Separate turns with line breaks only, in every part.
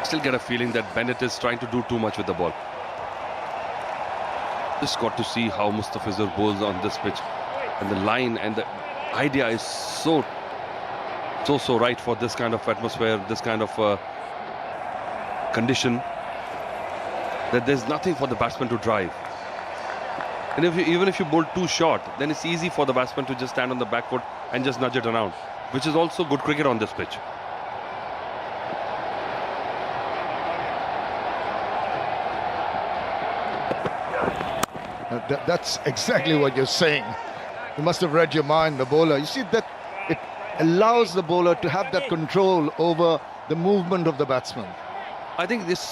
still get a feeling that Bennett is trying to do too much with the ball. Just got to see how Mustafizur bowls on this pitch, and the line and the idea is so right for this kind of atmosphere, this kind of condition, that there's nothing for the batsman to drive. And even if you bowl too short, then it's easy for the batsman to just stand on the back foot and just nudge it around, which is also good cricket on this pitch.
That's exactly what you're saying. You must have read your mind, the bowler. You see that it allows the bowler to have that control over the movement of the batsman.
I think this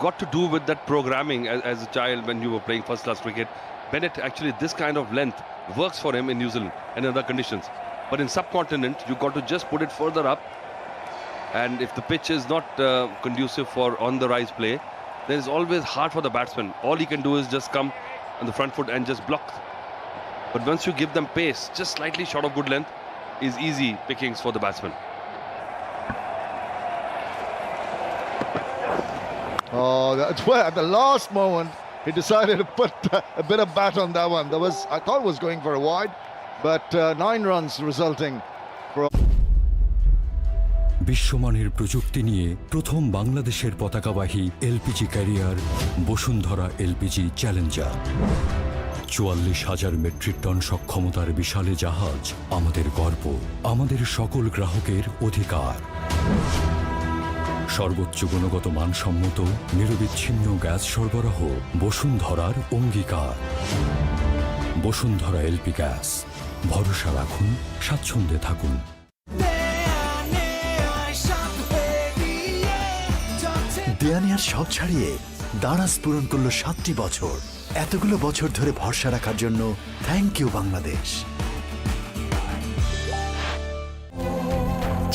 got to do with that programming as a child when you were playing first-class cricket. Bennett, actually, this kind of length works for him in New Zealand and in other conditions. But in subcontinent, you got to just put it further up. And if the pitch is not conducive for on-the-rise play, then it's always hard for the batsman. All he can do is just come on the front foot and just block. But once you give them pace, just slightly short of good length, is easy pickings for the batsman.
Oh, that's where at the last moment he decided to put a bit of bat on that one. I thought it was going for a wide, but 9 runs resulting from.
বিশ্বমানের প্রযুক্তি নিয়ে প্রথম বাংলাদেশের পতাকাবাহী LPG carrier Bashundhara LPG challenger. ৪৪,০০০ metric ton সক্ষমতার বিশাল জাহাজ আমাদের গর্ব, আমাদের সকল গ্রাহকের অধিকার। সর্বোচ্চ গুণগত মানসম্মত নিরবিচ্ছিন্ন গ্যাস সরবরাহ বসুন্ধরার অঙ্গীকার। বসুন্ধরা এলপি গ্যাস, ভরসা রাখুন, স্বাচ্ছন্দ্যে থাকুন।
দেয়ানিয়ার সব ছাড়িয়ে দারাজ পূরণ করলো 7টি বছর। এতগুলো বছর ধরে ভরসা রাখার জন্য থ্যাংক ইউ বাংলাদেশ।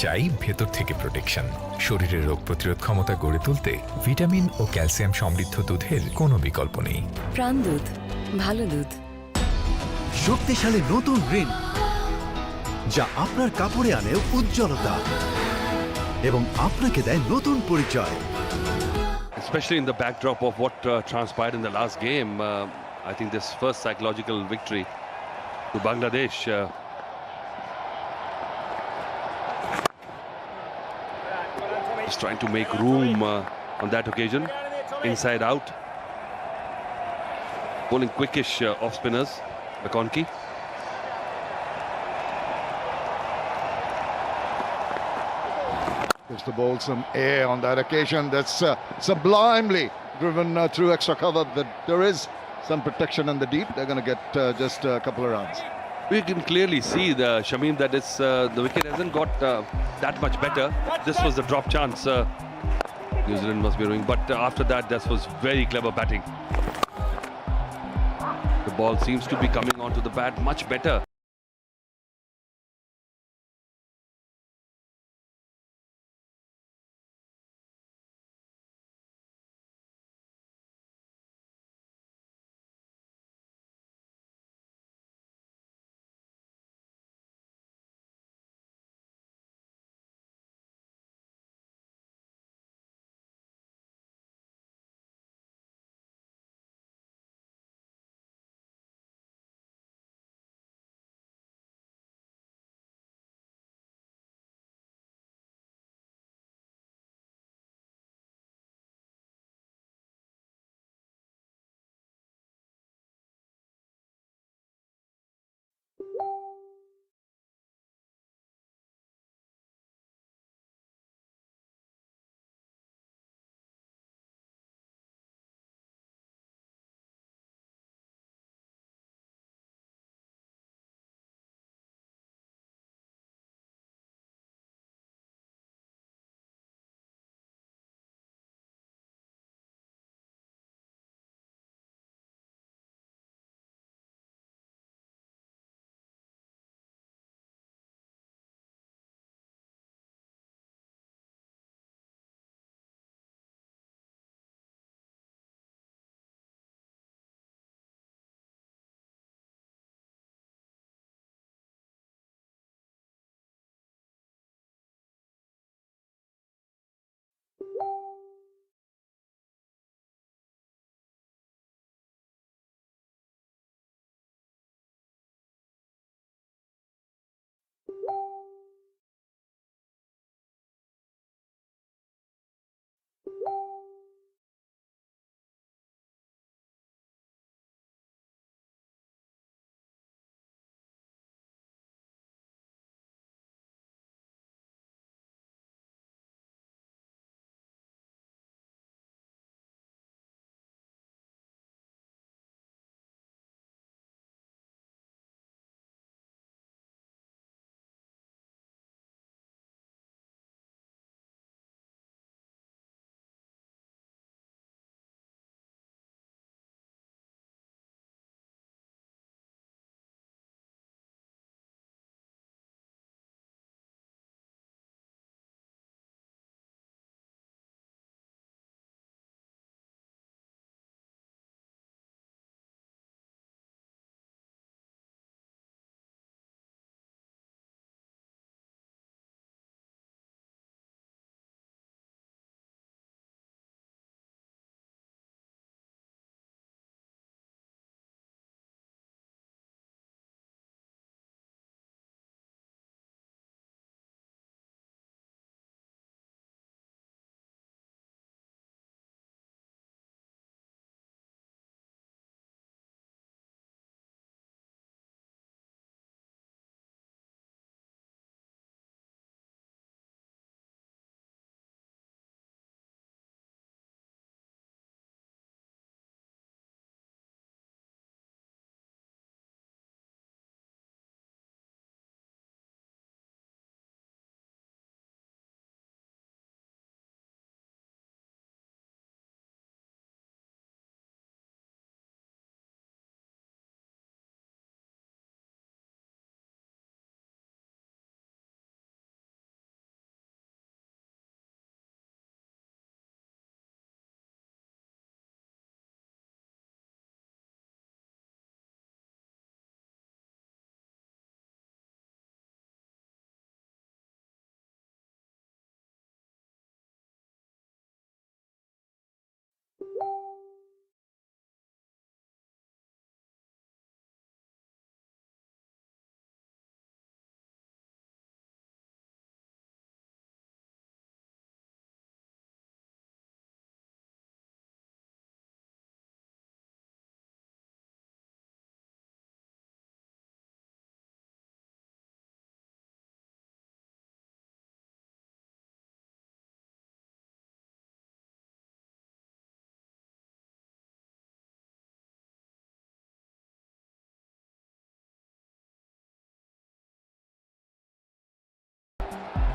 চাই ভেতর থেকে প্রোটেকশন, শরীরের রোগ প্রতিরোধ ক্ষমতা গড়ে তুলতে ভিটামিন ও ক্যালসিয়াম সমৃদ্ধ দুধের কোনো বিকল্প নেই।
প্রাণ দুধ, ভালো দুধ।
শক্তিশালী নতুন রিন যা আপনার কাপড়ে আনে উজ্জ্বলতা এবং আপনাকে দেয় নতুন পরিচয়।
Especially in the backdrop of what transpired in the last game, I think this first psychological victory to Bangladesh. He's trying to make room on that occasion, inside out. Bowling quickish off spinners, McConkey.
Gives the ball some air on that occasion. That's sublimely driven through extra cover. But there is some protection in the deep. They're going to get just a couple of runs.
We can clearly see Shamim that it's the wicket hasn't got that much better. This was the drop chance New Zealand must be doing, but after that, this was very clever batting. The ball seems to be coming onto the bat much better.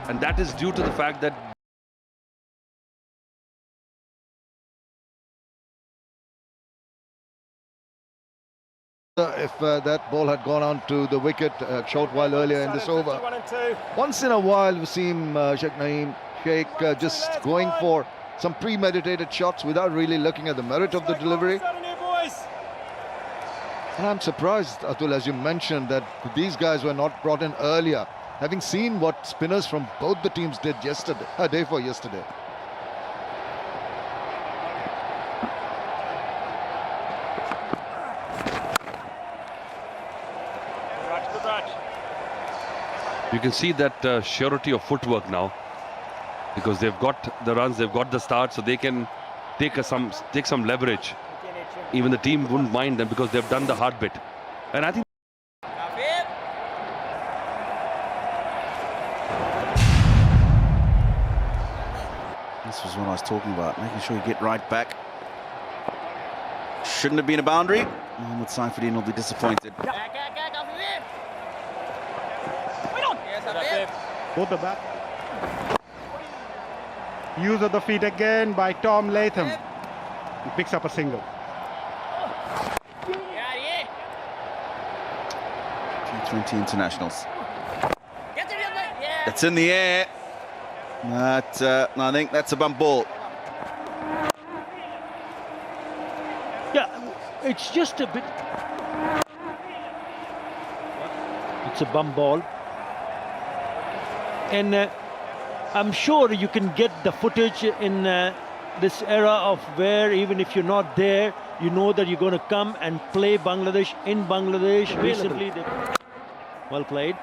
And that is due to the fact that
if that ball had gone on to the wicket a short while earlier in this over. Once in a while we see Sheikh just going for some premeditated shots without really looking at the merit of the delivery. And I'm surprised, Atul, as you mentioned, that these guys were not brought in earlier, having seen what spinners from both the teams did yesterday, day for yesterday.
you can see that surety of footwork now, because they've got the runs, they've got the start, so they can take some leverage. Even the team wouldn't mind them because they've done the hard bit. And I think
this was what I was talking about, making sure you get right back. Shouldn't have been a boundary. Mohammad Saifuddin will be disappointed.
Both the back. Use of the feet again by Tom Latham. He picks up a single.
T20 internationals. It's in the air. But I think that's a bump ball.
Yeah, it's just a bit. It's a bum ball. And I'm sure you can get the footage in this era of where even if you're not there, you know that you're going to come and play Bangladesh in Bangladesh. Recently, well played.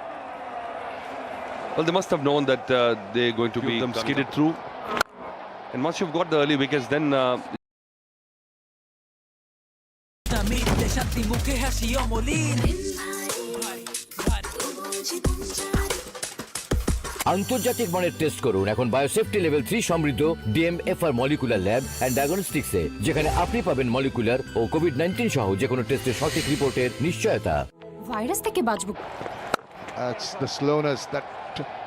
well, they must have known that they're going to be skidded through. And once you've got the early wickets, then
আন্তর্জাতিক মানের test করুন এখন biosafety level 3 সমৃদ্ধ ডিএমএফআর molecular lab and ডায়াগনস্টিক্সে, যেখানে আপনি পাবেন molecular ও COVID-19 সহ যে কোনো টেস্টের সঠিক রিপোর্টের নিশ্চয়তা।
ভাইরাস থেকে বাঁচবো।
That's the slowness that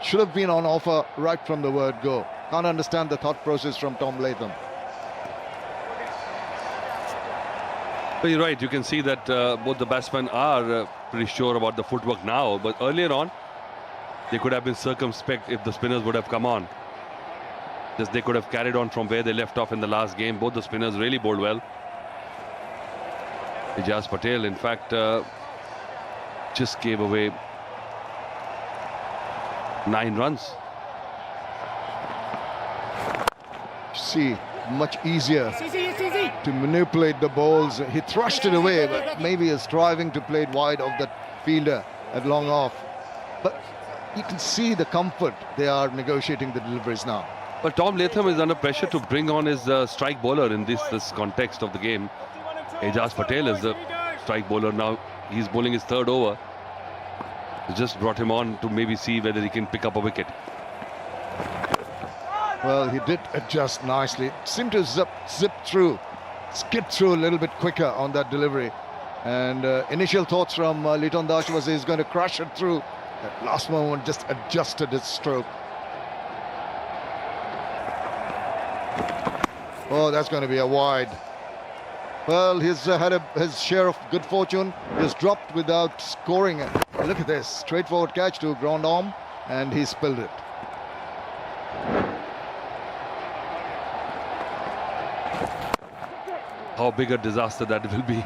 should have been on offer right from the word go. Can't understand the thought process from Tom Latham.
But you're right, you can see that both the batsmen are pretty sure about the footwork now, but earlier on they could have been circumspect if the spinners would have come on. Just they could have carried on from where they left off in the last game. Both the spinners really bowled well. Ijaz Patel, in fact, just gave away 9 runs.
See, much easier to manipulate the balls. He thrust it away, but maybe is striving to play it wide of the fielder at long off. But you can see the comfort they are negotiating the deliveries now.
But Tom Latham is under pressure to bring on his strike bowler in this context of the game. Ijaz Patel is the strike bowler now. He's bowling his 3rd over. He just brought him on to maybe see whether he can pick up a wicket.
Well, he did adjust nicely. Seemed to zip through, skid through a little bit quicker on that delivery. And initial thoughts from Liton Das was he's going to crush it through. At last moment, just adjusted his stroke. Oh, that's going to be a wide. Well, he's had his share of good fortune. He's dropped without scoring it. Look at this, straightforward catch to ground arm, and he spilled it.
How big a disaster that will be,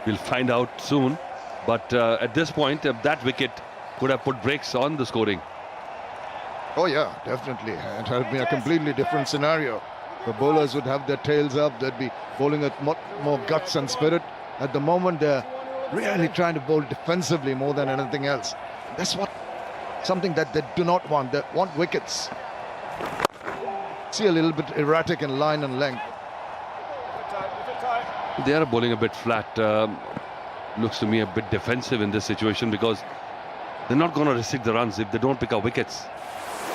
we'll find out soon. But at this point, that wicket could have put brakes on the scoring.
Oh yeah, definitely. It had been a completely different scenario. The bowlers would have their tails up. They'd be bowling with more guts and spirit. At the moment, they're really trying to bowl defensively more than anything else. That's something that they do not want. They want wickets. See, a little bit erratic in line and length.
They are bowling a bit flat. Looks to me a bit defensive in this situation, because they're not going to restrict the runs if they don't pick up wickets.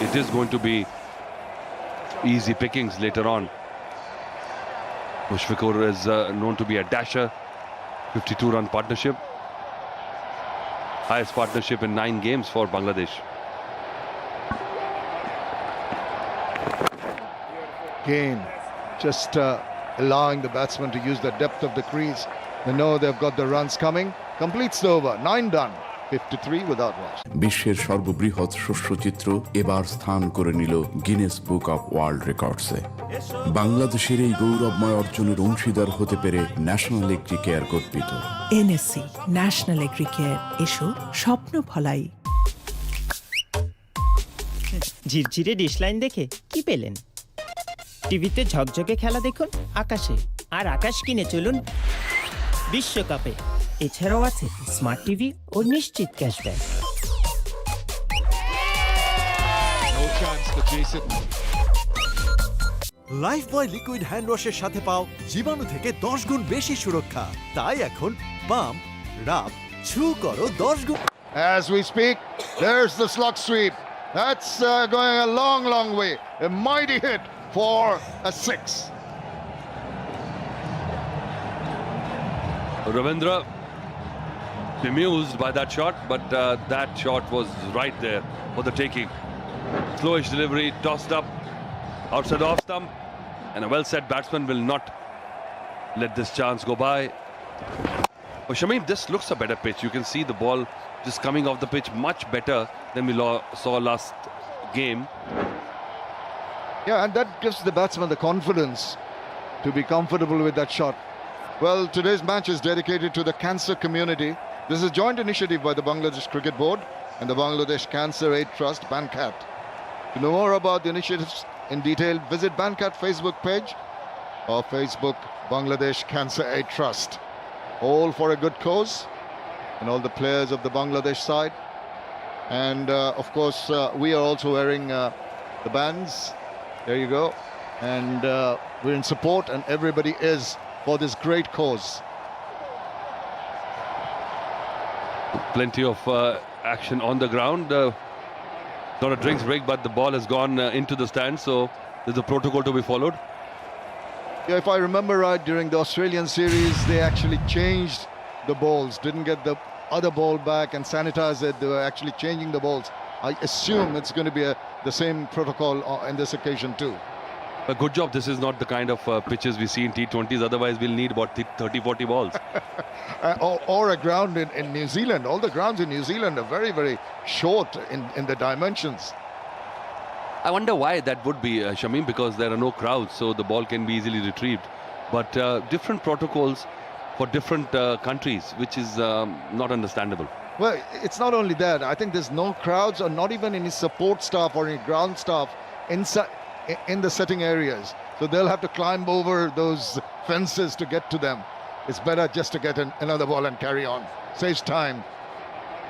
It is going to be easy pickings later on. Mushfiqur is known to be a dasher. 52-run partnership. Highest partnership in 9 games for Bangladesh.
again, just allowing the batsman to use the depth of the crease. They know they've got the runs coming. Completes the over. 9 done. 53 without loss.
বিশ্বের সর্ববৃহৎ শস্যচিত্র এবার স্থান করে নিল Guinness book of world রেকর্ডসে। বাংলাদেশের এই গৌরবময় অর্জনের অংশীদার হতে পেরে ন্যাশনাল এগ্রি কেয়ার গর্বিত।
এনএসসি ন্যাশনাল এগ্রি কেয়ার, এসো স্বপ্ন ফলাই।
ঝিরঝিরে ডিশলাইন দেখে কি পেলেন? টিভিতে ঝকঝকে খেলা দেখুন আকাশে, আর আকাশ কিনে চলুন বিশ্বকাপে। এছাড়াও আছে স্মার্ট টিভি ও নিশ্চিত ক্যাশব্যাক।
লাইফ বয় লিকুইড হ্যান্ড ওয়াশের সাথে পাও জীবাণু থেকে 10 গুণ বেশি সুরক্ষা। তাই এখন পাম্প, রাব, ছু করো 10 গুণ।
As we speak, there's the slug sweep. That's going a long, long way. A mighty hit for a 6.
Ravindra bemused by that shot, but that shot was right there for the taking. Slowish delivery, tossed up outside off stump, and a well-set batsman will not let this chance go by. Oh, Shamim, this looks a better pitch. You can see the ball just coming off the pitch much better than we saw last game.
Yeah, and that gives the batsman the confidence to be comfortable with that shot. Well, today's match is dedicated to the cancer community. This is a joint initiative by the Bangladesh Cricket Board and the Bangladesh Cancer Aid Trust, BANCAT. To know more about the initiatives in detail, visit BANCAT Facebook page or Facebook Bangladesh Cancer Aid Trust. All for a good cause, and all the players of the Bangladesh side. And of course, we are also wearing the bands. There you go. And we're in support, and everybody is for this great cause.
Plenty of action on the ground. Not a drinks break, but the ball has gone into the stand, so there's a protocol to be followed.
Yeah, if I remember right, during the Australian series, they actually changed the balls, didn't get the other ball back and sanitized it. They were actually changing the balls. I assume it's going to be the same protocol in this occasion too.
A good job. This is not the kind of pitches we see in T20s. Otherwise, we'll need about 30-40 balls.
Or a ground in New Zealand. All the grounds in New Zealand are very, very short in the dimensions.
I wonder why that would be, Shamim, because there are no crowds, so the ball can be easily retrieved. But different protocols for different countries, which is not understandable.
Well, it's not only that. I think there's no crowds or not even any support staff or any ground staff inside in the setting areas. So they'll have to climb over those fences to get to them. It's better just to get another ball and carry on. Saves time.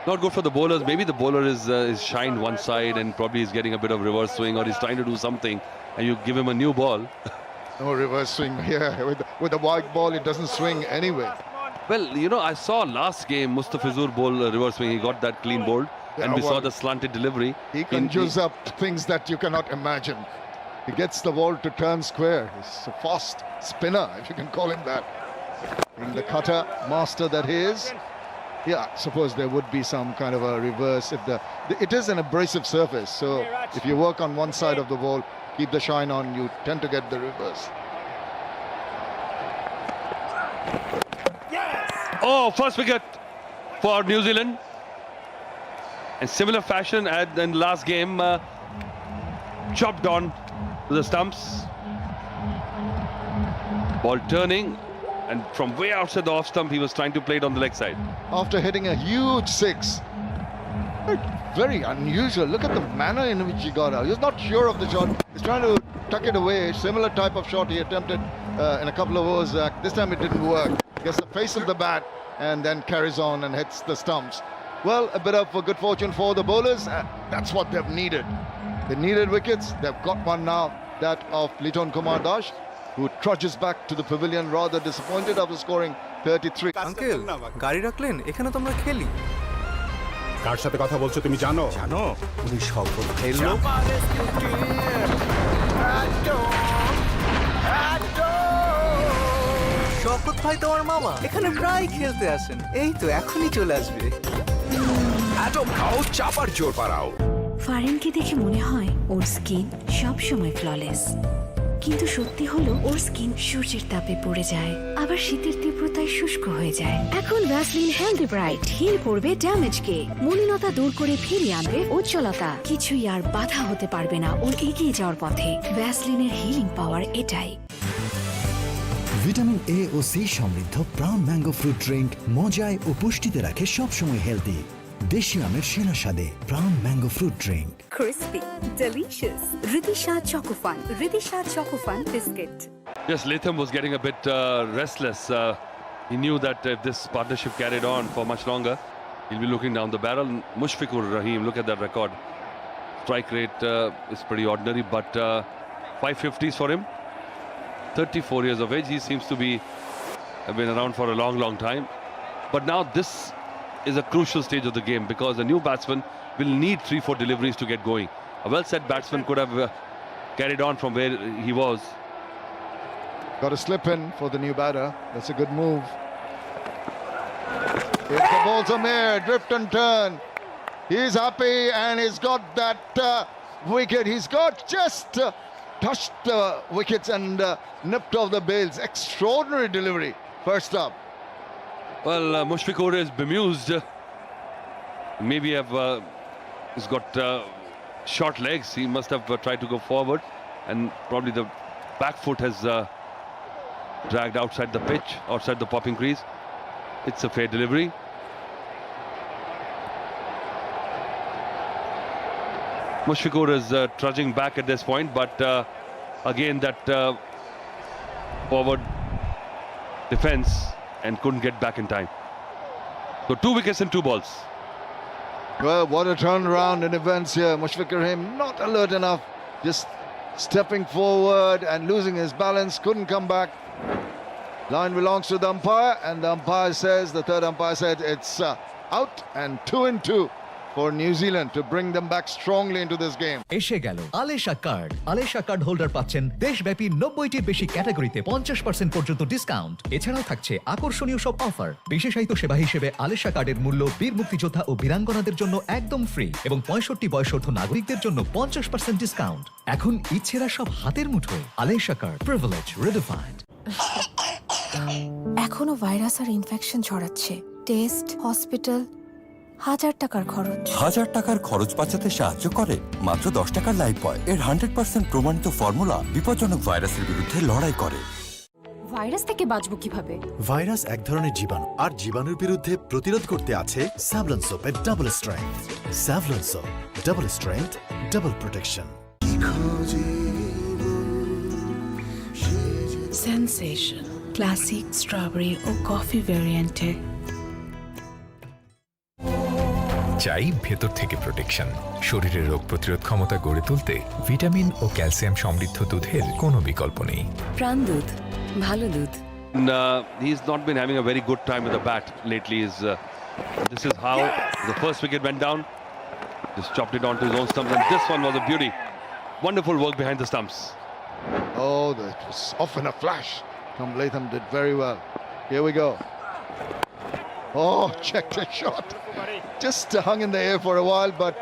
Not good for the bowlers. Maybe the bowler is shined one side and probably is getting a bit of reverse swing, or he's trying to do something, and you give him a new ball.
No reverse swing here. With the wide ball, it doesn't swing anyway.
Well, you know, I saw last game Mustafizur bowl reverse swing. He got that clean bowled, and we saw the slanted delivery.
He conjures up things that you cannot imagine. He gets the ball to turn square. He's a fast spinner, if you can call him that. Being the cutter master that he is, yeah, I suppose there would be some kind of a reverse. It is an abrasive surface, so if you work on one side of the ball, keep the shine on, you tend to get the reverse.
Oh, first wicket for New Zealand. In similar fashion as in last game, chopped on to the stumps. Ball turning, and from way outside the off stump, he was trying to play it on the leg side.
After hitting a huge 6. Very unusual. Look at the manner in which he got out. He was not sure of the shot. He's trying to tuck it away. Similar type of shot he attempted in a couple of overs. This time it didn't work. Gets the face of the bat and then carries on and hits the stumps. Well, a bit of good fortune for the bowlers. That's what they've needed. They needed wickets. They've got one now. That of Liton Kumar Dash, who trudges back to the pavilion rather disappointed after scoring 33.
Uncle, গাড়ি রাখলেন? এখানে তো আমরা খেলি।
কার সাথে কথা বলছো তুমি জানো?
জানো? উনি সফল খেললো। শপথ ভাই তোমার মামা এখানে প্রায় খেলতে আসেন। এই তো এখনই চলে আসবে।
অ্যাটম খাও, চাপার জোর বাড়াও।
ফারিনকে দেখে মনে হয় ওর স্কিন সব সময় ফ্ললেস। কিন্তু সত্যি হলো ওর স্কিন সূর্যের তাপে পড়ে যায়, আবার শীতের তীব্রতায় শুষ্ক হয়ে যায়। এখন ভ্যাসলিন হেলদি ব্রাইট হিল করবে ড্যামেজকে, মলিনতা দূর করে ফিরিয়ে আনবে উজ্জ্বলতা। কিছুই আর বাধা হতে পারবে না ওর এগিয়ে যাওয়ার পথে। ভ্যাসলিনের হিলিং পাওয়ার এটাই।
ভিটামিন এ ও সি সমৃদ্ধ প্রাণ ম্যাঙ্গো ফ্রুট ড্রিঙ্ক মজায় ও পুষ্টিতে রাখে সবসময় হেলদি। দেশি আমের সেরা স্বাদে প্রাণ mango fruit drink.
Crispy, delicious. Ridisha Chocofun. Ridisha Chocofun biscuit.
Yes, Latham was getting a bit restless. He knew that if this partnership carried on for much longer, he'll be looking down the barrel. Mushfiqur Rahim, look at that record. Strike rate is pretty ordinary, but 550s for him. 34 years of age. He seems to be been around for a long, long time. But now this is a crucial stage of the game because a new batsman will need 3-4 deliveries to get going. A well-set batsman could have carried on from where he was.
Got a slip in for the new batter. That's a good move. Here's the ball to Mir, drift and turn. He's happy and he's got that wicket. He's got just touched the wickets and nipped off the bails. Extraordinary delivery. First up.
Well, Mushfiqur is bemused. Maybe he's got short legs. He must have tried to go forward, and probably the back foot has dragged outside the pitch, outside the popping crease. It's a fair delivery. Mushfiqur is trudging back at this point, but again that forward defense and couldn't get back in time. So 2 wickets and 2 balls.
Well, what a turnaround in events here. Mushfiqur Rahim not alert enough, just stepping forward and losing his balance, couldn't come back. Line belongs to the umpire, and the umpire says, the third umpire said it's out and 2-2 for New Zealand to bring them back strongly into this game.
এসে গেল আলেশা card. আলেশা card holder পাচ্ছেন দেশব্যাপী 90টির বেশি ক্যাটাগরিতে 50% পর্যন্ত discount. এছাড়াও থাকছে আকর্ষণীয় সব অফার। বিশেষায়িত সেবা হিসেবে আলেশা কার্ডের মূল্য বীর মুক্তিযোদ্ধা ও বীরাঙ্গনাদের জন্য একদম ফ্রি এবং 65 বয়সোর্ধ নাগরিকদের জন্য 50% ডিসকাউন্ট। এখন ইচ্ছেরা সব হাতের মুঠোয়। আলেশা কার্ড, প্রিভিলেজ রিডিফাইন্ড।
এখনো ভাইরাস আর ইনফেকশন ছড়াচ্ছে। টেস্ট, হসপিটাল, 1000 টাকার খরচ।
1000 টাকার খরচ বাঁচাতে সাহায্য করে মাত্র 10 টাকার লাইফ বয়। এর 100% প্রমাণিত ফর্মুলা বিপজ্জনক ভাইরাসের বিরুদ্ধে লড়াই করে।
ভাইরাস থেকে বাঁচবো কিভাবে?
ভাইরাস এক ধরনের জীবাণু, আর জীবাণুর বিরুদ্ধে প্রতিরোধ করতে আছে স্যাভলন সোপের double strength. Savlon soap, double strength, double protection.
Sensation classic strawberry ও কফি ভ্যারিয়েন্টে।
চাই ভেতর থেকে প্রোটেকশন। শরীরের রোগ প্রতিরোধ ক্ষমতা গড়ে তুলতে ভিটামিন ও ক্যালসিয়াম সমৃদ্ধ দুধের কোনো বিকল্প নেই।
প্রাণ দুধ, ভালো দুধ।
He's not been having a very good time with the bat lately. This is how the first wicket went down. Just chopped it onto his own stumps, and this one was a beauty. Wonderful work behind the stumps.
Oh, that was off in a flash. Tom Latham did very well. Here we go. Oh, checked a shot. Just hung in the air for a while, but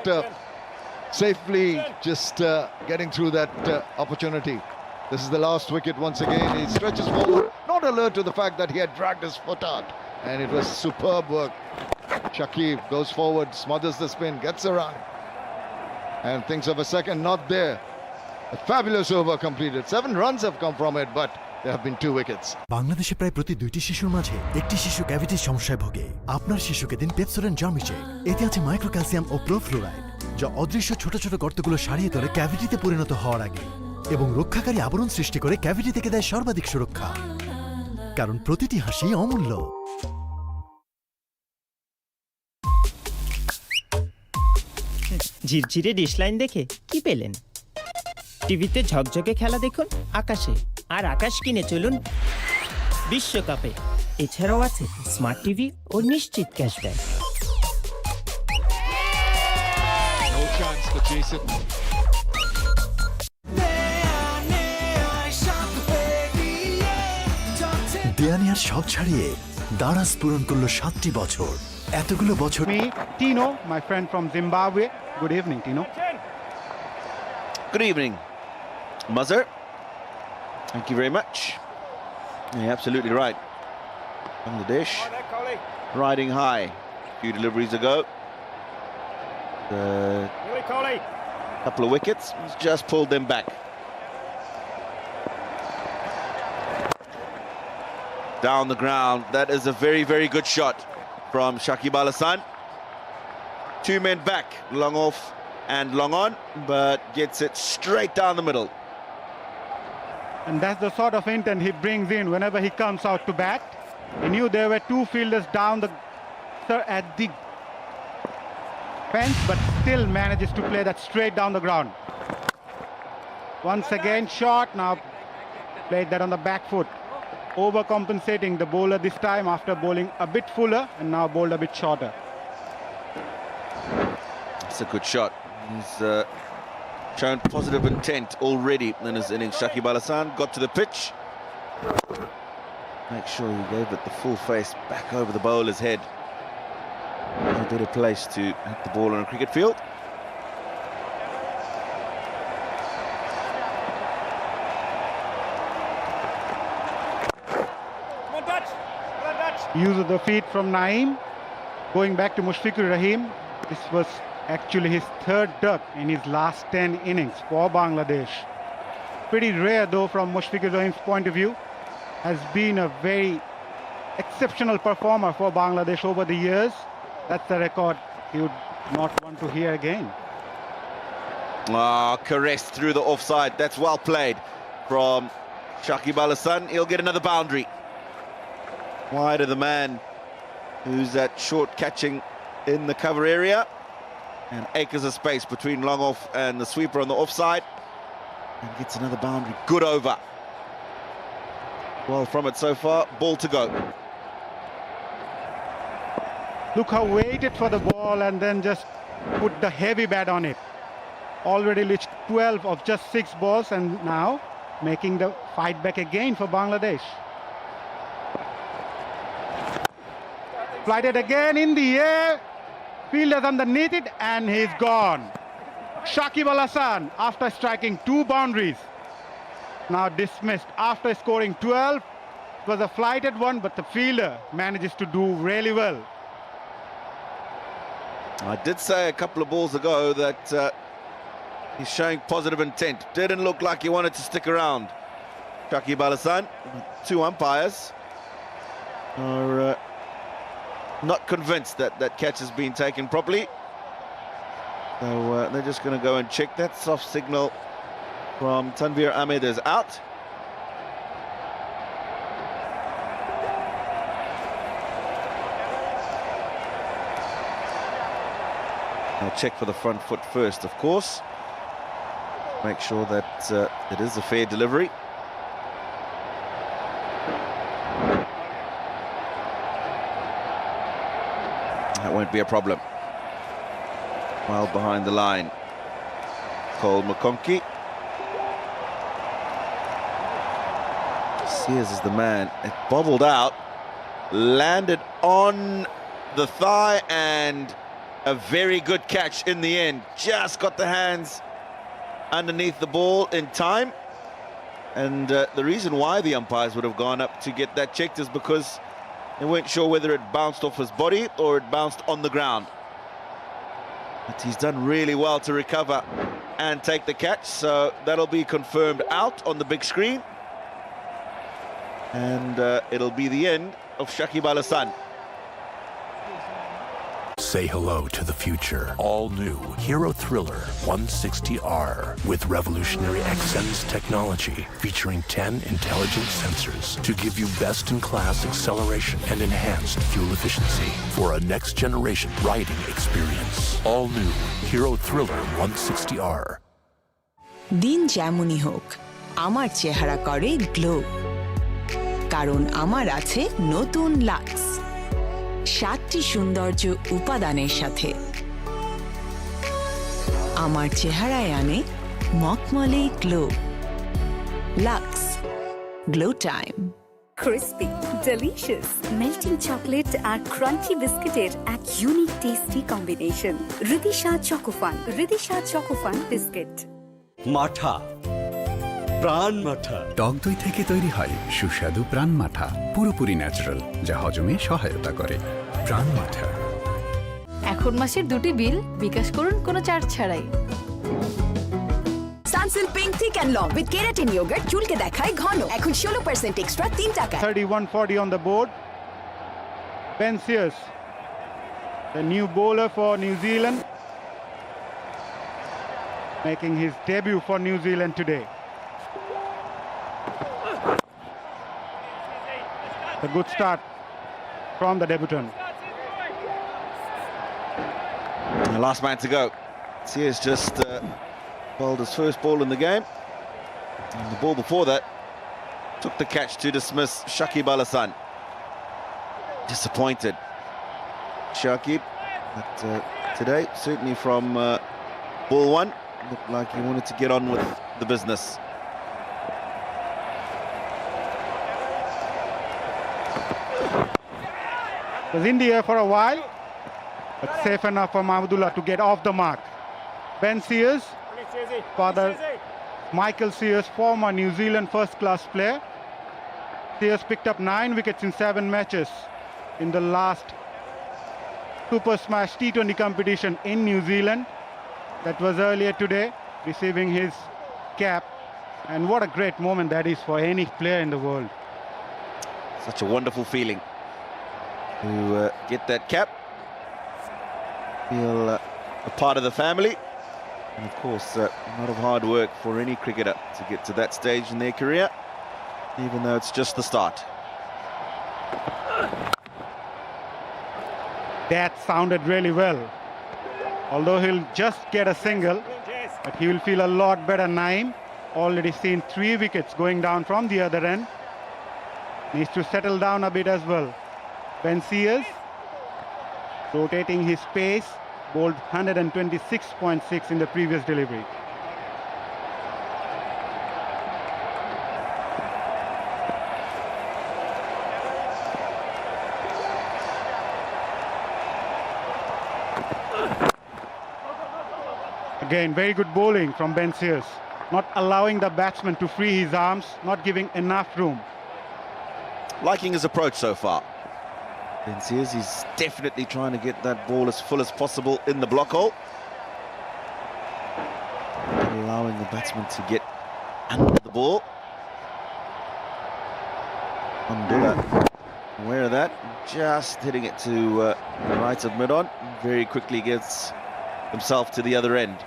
safely just getting through that opportunity. This is the last wicket once again. He stretches forward, not alert to the fact that he had dragged his foot out. And it was superb work. Shakib goes forward, smothers the spin, gets a run. And thinks of a second, not there. A fabulous over completed. 7 runs have come from it, but there have been 2 wickets.
বাংলাদেশে প্রায় প্রতি 2টি শিশুর মাঝে একটি শিশু ক্যাভিটির সমস্যায় ভোগে। আপনার শিশুকে দিন পেপসোডেন্ট জার্মিচেক। এতে আছে মাইক্রো ক্যালসিয়াম ও প্রোফ্লোরাইড, যা অদৃশ্য ছোট ছোট গর্তগুলো সারিয়ে তোলে ক্যাভিটিতে পরিণত হওয়ার আগে এবং রক্ষাকারী আবরণ সৃষ্টি করে ক্যাভিটি থেকে দেয় সর্বাধিক সুরক্ষা, কারণ প্রতিটি হাসি অমূল্য।
ঝিরঝিরে ডিশলাইন দেখে কি পেলেন? টিভিতে ঝকঝকে খেলা দেখুন আকাশে, আর আকাশ কিনে চলুন বিশ্বকাপে। এছাড়াও আছে স্মার্ট টিভি ও নিশ্চিত ক্যাশব্যাক।
দেয়ানিয়ার সব ছাড়িয়ে দারাজ পূরণ করলো 7টি বছর। এতগুলো বছর।
Me, Tino, my friend from Zimbabwe. Good evening, Tino.
Good evening, Mazhar. Thank you very much. Yeah, absolutely right. Bangladesh riding high a few deliveries ago. A couple of wickets, just pulled them back. Down the ground, that is a very, very good shot from Shakib Al Hasan. 2 men back, long off and long on, but gets it straight down the middle.
And that's the sort of intent he brings in whenever he comes out to bat. He knew there were 2 fielders down at the fence, but still manages to play that straight down the ground. Once again, shot, now played that on the back foot. Overcompensating the bowler this time after bowling a bit fuller and now bowled a bit shorter.
It's a good shot. He's shown positive intent already in his innings. Shakib Al Hasan got to the pitch. Make sure he gave it the full face back over the bowler's head. No better place to hit the ball on a cricket field.
Use of the feet from Naeem. Going back to Mushfiqur Rahim, this was actually his 3rd duck in his last 10 innings for Bangladesh. Pretty rare though from Mushfiqur Rahim's point of view. Has been a very exceptional performer for Bangladesh over the years. That's the record he would not want to hear again.
Caressed through the offside. That's well played from Shakib Al Hasan. He'll get another boundary. Wide of the man who's that short catching in the cover area, and acres of space between long off and the sweeper on the offside, and gets another boundary. Good over. Well from it so far. Ball to go.
Look how waited for the ball and then just put the heavy bat on it. Already reached 12 of just 6 balls and now making the fight back again for Bangladesh. Flighted again in the air. Fielders underneath it and he's gone. Shakib Al Hasan, after striking 2 boundaries, now dismissed after scoring 12. It was a flighted one, but the fielder manages to do really well.
I did say a couple of balls ago that he's showing positive intent. Didn't look like he wanted to stick around. Shakib Al Hasan, 2 umpires are not convinced that that catch has been taken properly. So they're just going to go and check that. Soft signal from Tanveer Ahmed is out. I'll check for the front foot first, of course. Make sure that it is a fair delivery. That won't be a problem. Well behind the line. Cole McConkey. Sears is the man. It bobbled out, landed on the thigh, and a very good catch in the end. Just got the hands underneath the ball in time. And the reason why the umpires would have gone up to get that checked is because they weren't sure whether it bounced off his body or it bounced on the ground. But he's done really well to recover and take the catch, so that'll be confirmed out on the big screen. And it'll be the end of Shakib Al Hasan.
Say hello to the future. All new Hero Thriller 160R with revolutionary XSense technology featuring 10 intelligent sensors to give you best-in-class acceleration and enhanced fuel efficiency for a next-generation riding experience. All new Hero Thriller 160R.
দিন যেমনই হোক আমার চেহারা করে glow কারণ আমার আছে নতুন লাক্স 7টি সৌন্দর্য উপাদানের সাথে আমার চেহারায় আনে মকমলে glow Lux glow time
Crispy, delicious, melting chocolate আর crunchy biscuit এক unique tasty combination. Ridisha Choco Fun biscuit.
মাঠা
প্রাণ মাঠা।
টক দই থেকে তৈরি হয় সুস্বাদু প্রাণ মাঠা, পুরোপুরি ন্যাচারাল, যা হজমে সহায়তা করে। প্রাণ মাঠা।
এখন মাসের 2টি বিল বিকাশ করুন কোনো চার্জ ছাড়াই। Sunsilk pink thick and long with keratin yogurt চুলকে দেখায় ঘন, এখন 16% এক্সট্রা 3 টাকা।
31-40 on the board. Ben Sears, the new bowler for New Zealand, making his debut for New Zealand today. A good start from the debutant.
The last man to go. Sears just bowled his first ball in the game. And the ball before that took the catch to dismiss Shakib Al Hassan. Disappointed, Shakib, but today, certainly from ball one, looked like he wanted to get on with the business.
Was in the air for a while, but safe enough for Mahmudullah to get off the mark. Ben Sears, father Michael Sears, former New Zealand first-class player. Sears picked up 9 wickets in 7 matches in the last Super Smash T20 competition in New Zealand. That was earlier today, receiving his cap. And what a great moment that is for any player in the world.
Such a wonderful feeling to get that cap, feel a part of the family, and of course a lot of hard work for any cricketer to get to that stage in their career, even though it's just the start.
That sounded really well. Although he'll just get a single, but he will feel a lot better. Naeem already seen 3 wickets going down from the other end. Needs to settle down a bit as well. Ben Sears, rotating his pace, bowled 126.6 in the previous delivery. Again, very good bowling from Ben Sears, not allowing the batsman to free his arms, not giving enough room.
Liking his approach so far. Ben Sears, he's definitely trying to get that ball as full as possible in the block hole, allowing the batsman to get under the ball. Alhamdulillah, aware of that, just hitting it to the right of mid-on, very quickly gets himself to the other end.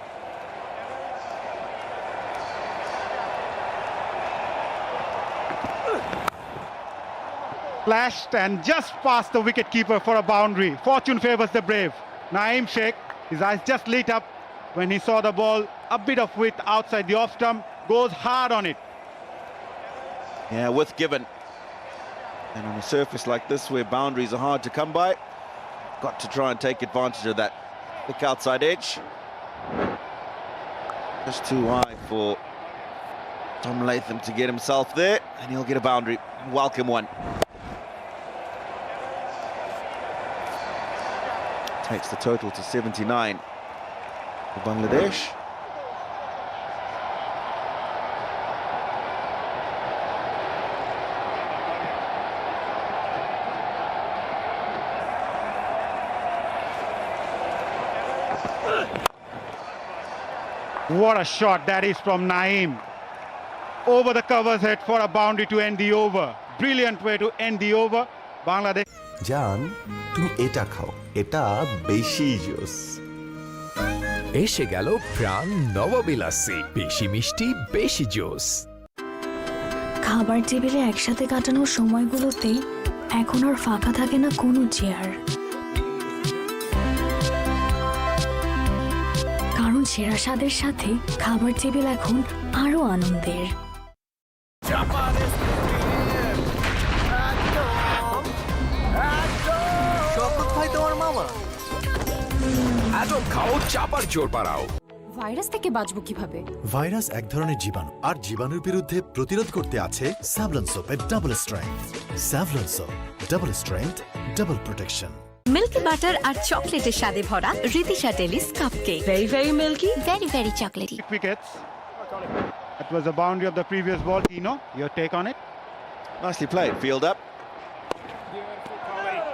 Flashed and just past the wicketkeeper for a boundary. Fortune favours the brave. Naeem Sheikh, his eyes just lit up when he saw the ball a bit of width outside the off stump, goes hard on it.
Yeah, with given. And on a surface like this where boundaries are hard to come by, got to try and take advantage of that. Thick outside edge. Just too high for Tom Latham to get himself there, and he'll get a boundary. Welcome one. Takes the total to 79 for Bangladesh.
What a shot that is from Naeem. Over the covers head for a boundary to end the over. Brilliant way to end the over. Bangladesh.
জান, তুমি এটা খাও, এটা বেশি জোস।
এসে গেল প্রাণ নববিলাসী, বেশি মিষ্টি বেশি জোস।
খাবার টেবিলে একসাথে কাটানোর সময়গুলোতে এখন আর ফাঁকা থাকে না কোনো চেয়ার, কারণ সেরা স্বাদের সাথে খাবার টেবিল এখন আরো আনন্দের।
খাও, চাপার জোর বাড়াও।
ভাইরাস থেকে বাঁচবো কিভাবে?
ভাইরাস এক ধরনের জীবাণু, আর জীবাণুর বিরুদ্ধে প্রতিরোধ করতে আছে স্যাভলন সোপের double strength. Savlon soap, double strength, double protection.
Milky butter আর চকলেটের স্বাদে ভরা রীতিশা ডেলিস cupcake. Very very milky, very very chocolaty.
Wickets. That was the boundary of the previous ball. Tino, your take on it?
Nicely played, field up.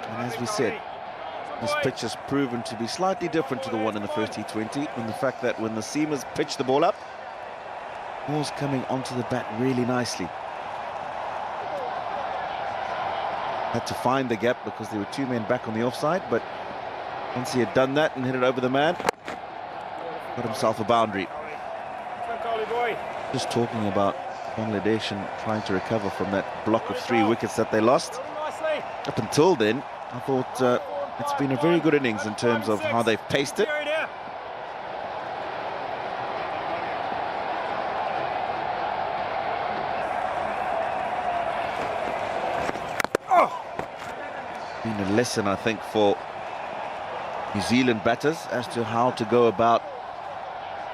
And as we said, this pitch has proven to be slightly different to the one in the first T20, in the fact that when the seamers pitch the ball up, ball's coming onto the bat really nicely. Had to find the gap because there were two men back on the offside, but once he had done that and hit it over the man, got himself a boundary. Just talking about Bangladesh and trying to recover from that block of 3 wickets that they lost. Up until then, I thought it's been a very good innings in terms of how they've paced it. Been a lesson, I think, for New Zealand batters as to how to go about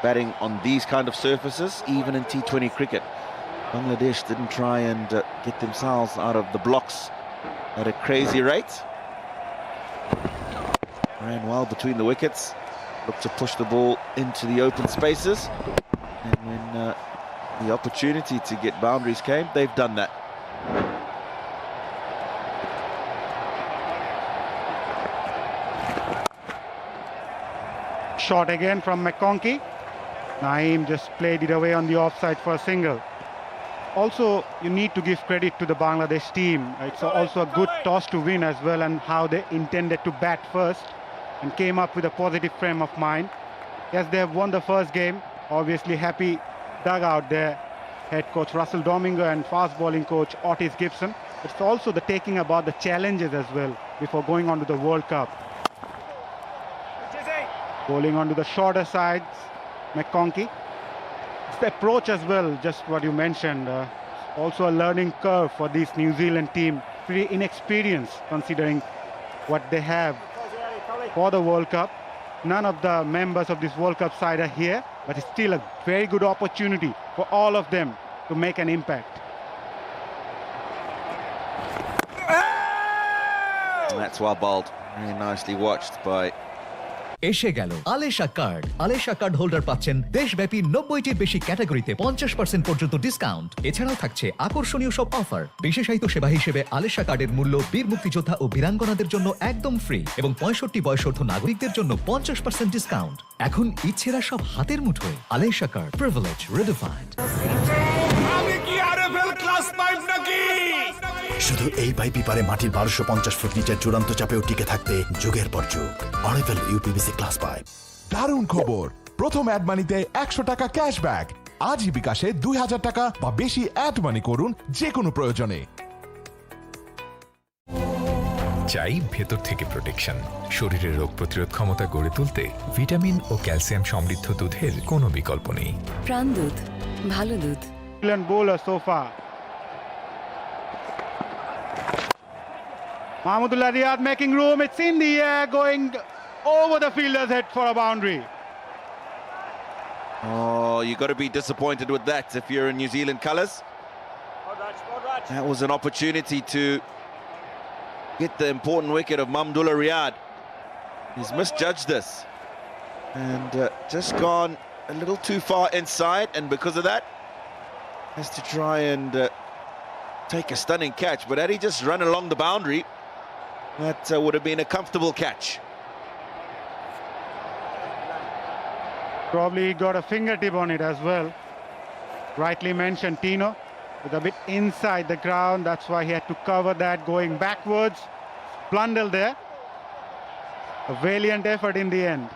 batting on these kind of surfaces, even in T20 cricket. Bangladesh didn't try and get themselves out of the blocks at a crazy rate. Ran well between the wickets, looked to push the ball into the open spaces, and when the opportunity to get boundaries came, they've done that.
Shot again from McConkey. Naeem just played it away on the offside for a single. Also, you need to give credit to the Bangladesh team. It's also a good toss to win as well, and how they intended to bat first and came up with a positive frame of mind. Yes, they have won the first game. Obviously happy dugout there. Head coach Russell Domingo and fast bowling coach Otis Gibson. It's also the taking about the challenges as well before going on to the World Cup. Bowling onto the shorter sides, McConkey. It's the approach as well, just what you mentioned. Also a learning curve for this New Zealand team. Pretty inexperienced considering what they have for the World Cup. None of the members of this World Cup side are here, but it's still a very good opportunity for all of them to make an impact.
And that's well bowled. Very nicely watched by
এসে গেল আলেশা card. আলেশা card holder পাচ্ছেন দেশব্যাপী 90টির বেশি ক্যাটাগরিতে 50% পর্যন্ত discount. এছাড়াও থাকছে আকর্ষণীয় সব অফার। বিশেষায়িত সেবা হিসেবে আলেশা কার্ডের মূল্য বীর মুক্তিযোদ্ধা ও বীরাঙ্গনাদের জন্য একদম ফ্রি এবং 65 বয়সোর্ধ নাগরিকদের জন্য 50% ডিসকাউন্ট। এখন ইচ্ছেরা সব হাতের মুঠোয়। আলেশা কার্ড, প্রিভিলেজ রিডিফাইন্ড।
শুধু এই পাইপই পারে মাটির 1250 ফুট নিচের চূড়ান্ত চাপেও টিকে থাকতে যুগের পর যুগ। অরেভেল ইউপিভিসি ক্লাস পাইপ।
দারুণ খবর, প্রথম অ্যাড মানিতে 100 টাকা ক্যাশব্যাক। আজই বিকাশে 2000 টাকা বা বেশি অ্যাড মানি করুন যে কোনো প্রয়োজনে।
চাই ভেতর থেকে প্রোটেকশন, শরীরের রোগ প্রতিরোধ ক্ষমতা গড়ে তুলতে ভিটামিন ও ক্যালসিয়াম সমৃদ্ধ দুধের কোনো বিকল্প নেই।
প্রাণ দুধ, ভালো দুধ।
Bowler so far. Mahmudullah Riyad making room. It's in the air, going over the fielder's head for a boundary.
Oh, you got to be disappointed with that if you're in New Zealand colours. That was an opportunity to get the important wicket of Mahmudullah Riyad. He's misjudged this and just gone a little too far inside, and because of that has to try and take a stunning catch. But had he just run along the boundary, that would have been a comfortable catch.
Probably got a fingertip on it as well. Rightly mentioned, Tino, with a bit inside the ground. That's why he had to cover that going backwards. Blundell there. A valiant effort in the end.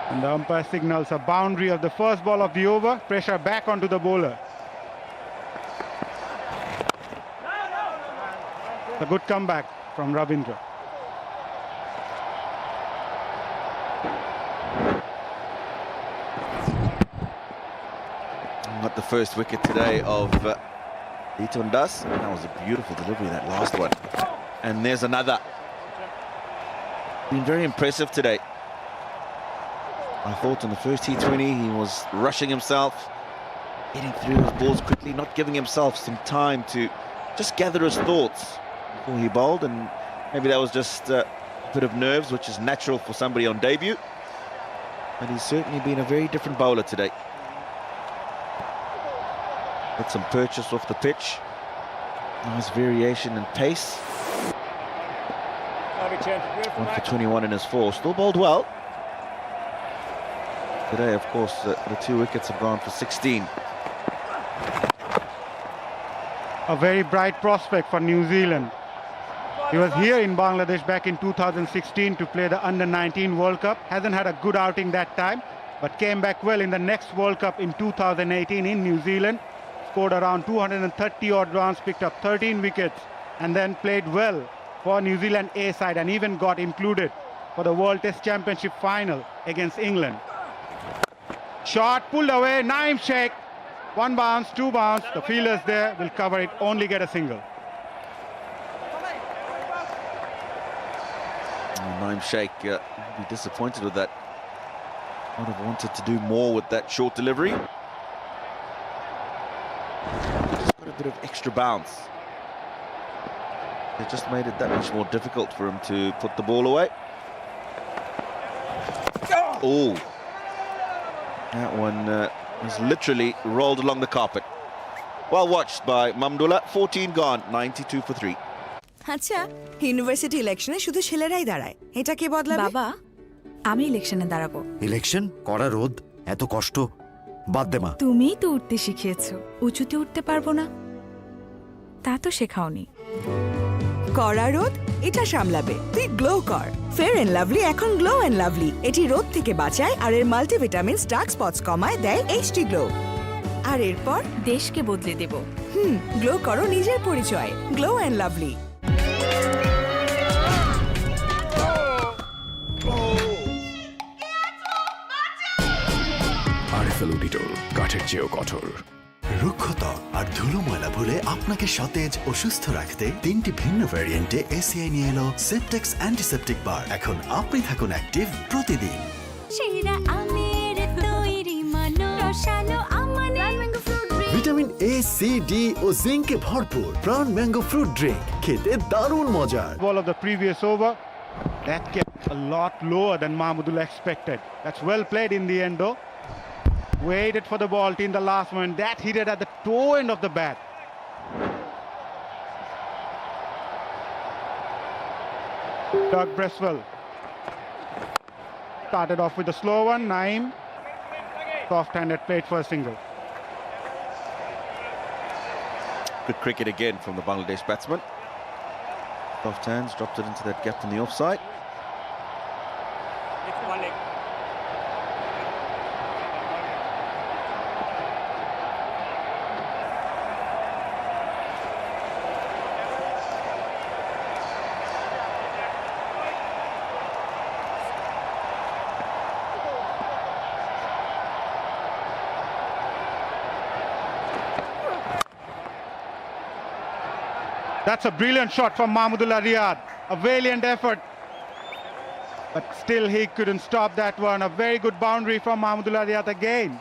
And the umpire signals a boundary of the first ball of the over. Pressure back onto the bowler. A good comeback from Ravindra.
Got the first wicket today of Liton Das. That was a beautiful delivery, that last one. And there's another. Been very impressive today. I thought in the first T20 he was rushing himself, getting through his balls quickly, not giving himself some time to just gather his thoughts before he bowled, and maybe that was just a bit of nerves, which is natural for somebody on debut. And he's certainly been a very different bowler today. Got some purchase off the pitch. Nice variation in pace. 1 for 21 in his 4. Still bowled well. Today, of course, the 2 wickets have gone for 16.
A very bright prospect for New Zealand. He was here in Bangladesh back in 2016 to play the Under-19 World Cup. Hasn't had a good outing that time, but came back well in the next World Cup in 2018 in New Zealand. Scored around 230 odd runs, picked up 13 wickets, and then played well for New Zealand A side and even got included for the World Test Championship final against England. Shot pulled away, Naeem Sheikh. 1 bounce, 2 bounce. The fielders there will cover it, only get a single.
Naeem Sheikh will be disappointed with that. Would have wanted to do more with that short delivery. Just got a bit of extra bounce. It just made it that much more difficult for him to put the ball away. Oh, that one was literally rolled along the carpet. Well watched by Mamdullah. 14 gone, 92 for 3.
আচ্ছা, university ইলেকশনে শুধু ছেলেরাই দাঁড়ায়, এটা কে বদলাবে? বাবা, আমি ইলেকশনে দাঁড়াবো।
ইলেকশন করা রোদ এত কষ্ট বাদ দে মা।
তুমিই তো উঠতে শিখিয়েছো, উঁচুতে উঠতে পারবো না তা তো শেখাওনি। কড়া রোদ এটা সামলাবে, তুই গ্লো কর। ফেয়ার এন্ড লাভলি এখন গ্লো এন্ড লাভলি, এটি রোদ থেকে বাঁচায় আর এর মাল্টিভিটামিন ডার্ক স্পটস কমায়, দেয় এইচডি গ্লো। আর এরপর দেশকে বদলে দেব। গ্লো করো নিজের পরিচয়, গ্লো এন্ড লাভলি।
কাঠের চেয়েও কঠোর।
রুক্ষতা আর ধুলো ময়লা ভুলে আপনাকে সতেজ ও সুস্থ রাখতে 3টি ভিন্ন ভ্যারিয়েন্টে এসিআই নিয়ে এলো সেপটেক্স অ্যান্টিসেপটিক বার। এখন আপনি থাকুন অ্যাক্টিভ প্রতিদিন। ভিটামিন এ, সি, ডি ও জিঙ্কে ভরপুর প্রাণ ম্যাঙ্গো ফ্রুট ড্রিঙ্ক, খেতে দারুণ মজার।
Ball of the previous over, that kept a lot lower than Mahmudullah expected. That's well played in the end though. Waited for the ball in the last moment. That hit it at the toe end of the bat. Doug Bresswell started off with a slow one. Naeem, soft-handed, played for a single.
Good cricket again from the Bangladesh batsman. Soft hands, dropped it into that gap in the offside.
That's a brilliant shot from Mahmudullah Riyad. A valiant effort. But still he couldn't stop that one. A very good boundary from Mahmudullah Riyad again.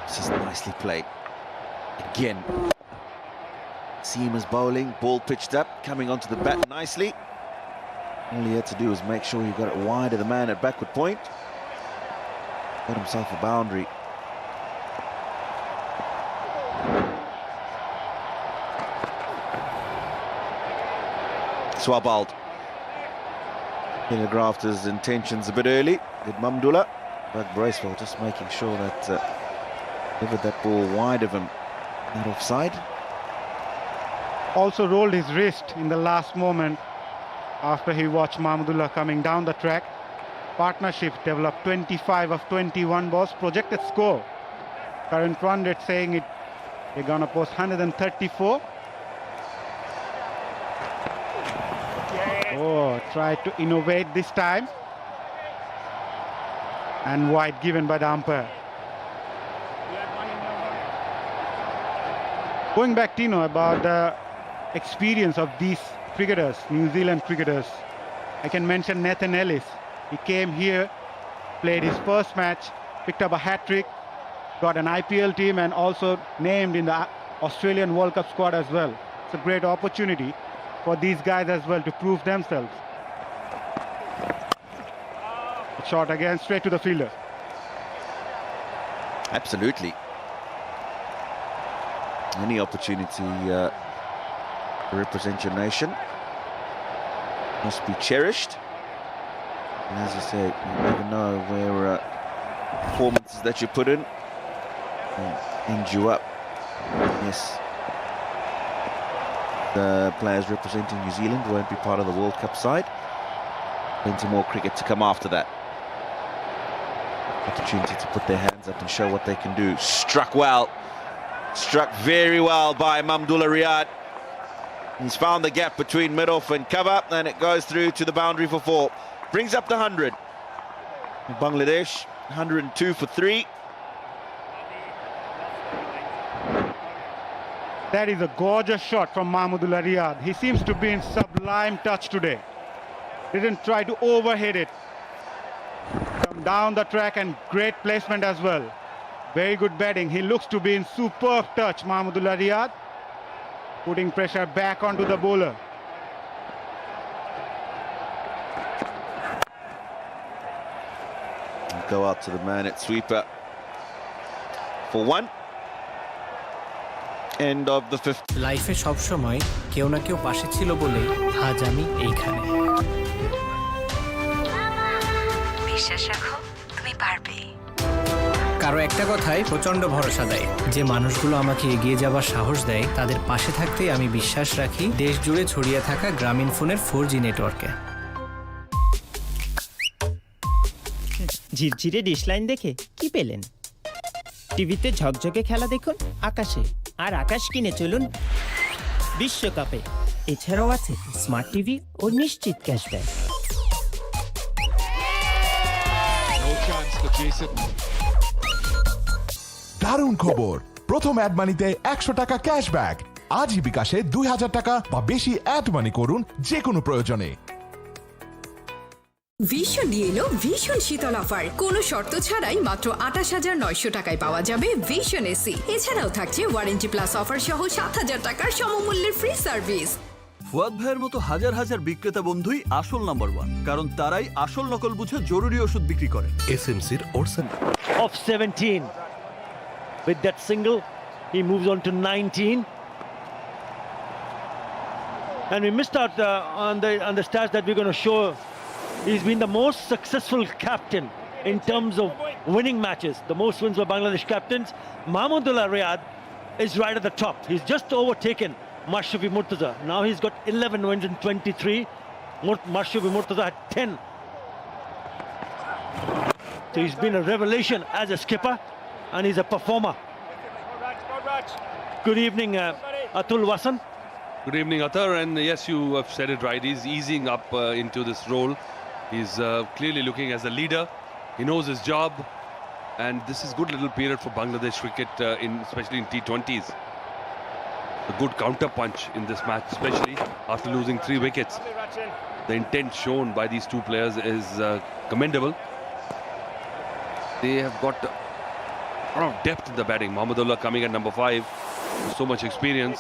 This is nicely played. Again. Seamer's bowling, ball pitched up, coming onto the bat nicely. All he had to do was make sure he got it wide of the man at backward point. Got himself a boundary. Swabald telegraphed his intentions a bit early with Mamdullah, but Bracewell just making sure that delivered that ball wide of him, not offside.
Also rolled his wrist in the last moment after he watched Mahmudullah coming down the track. Partnership developed 25 of 21 balls. Projected score, current run rate saying it, they're gonna post 134. Oh, tried to innovate this time. And wide given by the umpire. Going back, Tino, about the experience of these cricketers, New Zealand cricketers, I can mention Nathan Ellis. He came here, played his first match, picked up a hat-trick, got an IPL team and also named in the Australian World Cup squad as well. It's a great opportunity for these guys as well to prove themselves. Shot again, straight to the fielder.
Absolutely. Any opportunity to represent your nation must be cherished. And as you said, you never know where performances that you put in end you up. Yes, the players representing New Zealand won't be part of the World Cup side. Plenty more cricket to come after that. Opportunity to put their hands up and show what they can do. Struck well. Struck very well by Mahmudullah Riyad. He's found the gap between mid-off and cover, and it goes through to the boundary for 4. Brings up the 100. Bangladesh, 102 for 3.
That is a gorgeous shot from Mahmudullah Riyad. He seems to be in sublime touch today. Didn't try to overhit it. Come down the track and great placement as well. Very good batting. He looks to be in superb touch, Mahmudullah Riyad. Putting pressure back onto the bowler.
Go out to the man at sweeper for 1. End of the 5th.
লাইফে সব সময় কেউ না কেউ পাশে ছিল বলে আজ আমি এইখানে।
বিশ্বাস রাখো, তুমি পারবে।
কারো একটা কথাই প্রচন্ড ভরসা দেয়, যে মানুষগুলো আমাকে এগিয়ে যাবার সাহস দেয় তাদের পাশে থাকতেই আমি বিশ্বাস রাখি দেশ জুড়ে ছড়িয়ে থাকা গ্রামীণ ফোনের 4G নেটওয়ার্কে।
ঝিরঝিরে ডিশ লাইন দেখে কি পেলেন? টিভিতে ঝকঝকে খেলা দেখুন আকাশে, আর আকাশ কিনে চলুন বিশ্বকাপে। এছাড়াও আছে স্মার্ট টিভি ও নিশ্চিত ক্যাশব্যাক।
দারুণ খবর, প্রথম অ্যাড মানিতে 100 টাকা ক্যাশব্যাক। আজই বিকাশে 2000 টাকা বা বেশি অ্যাড মানি করুন যে কোনো প্রয়োজনে।
ভীষণ নিয়ে এলো ভীষণ শীতল অফার। কোনো শর্ত ছাড়াই মাত্র 28,900 টাকায় পাওয়া যাবে ভীষণ এসি। এছাড়াও থাকছে ওয়ারেন্টি প্লাস অফার সহ 7,000 টাকার সমমূল্যের ফ্রি সার্ভিস।
ফুয়াদ ভাইয়ের মতো হাজার হাজার বিক্রেতা বন্ধুই আসল নাম্বার 1, কারণ তারাই আসল নকল বুঝে জরুরি ওষুধ বিক্রি করে।
SMC'র Orson of 17 with that single he moves on to 19, and we missed out on the stats that we're going to show. He's been the most successful captain in terms of winning matches. The most wins by Bangladesh captains. Mahmudullah Riyad is right at the top. He's just overtaken Mashrafi Murtaza. Now he's got 11 wins in 23. Mashrafi Murtaza had 10. So he's been a revelation as a skipper, and he's a performer. Good evening, Atul Wasan.
Good evening, Athar, and yes, you have said it right. He's easing up into this role. He's clearly looking as a leader. He knows his job, and this is good little period for Bangladesh cricket, especially in T20s. A good counter punch in this match, especially after losing 3 wickets. The intent shown by these two players is commendable. They have got a lot of depth in the batting. Mahmudullah coming at number 5, so much experience,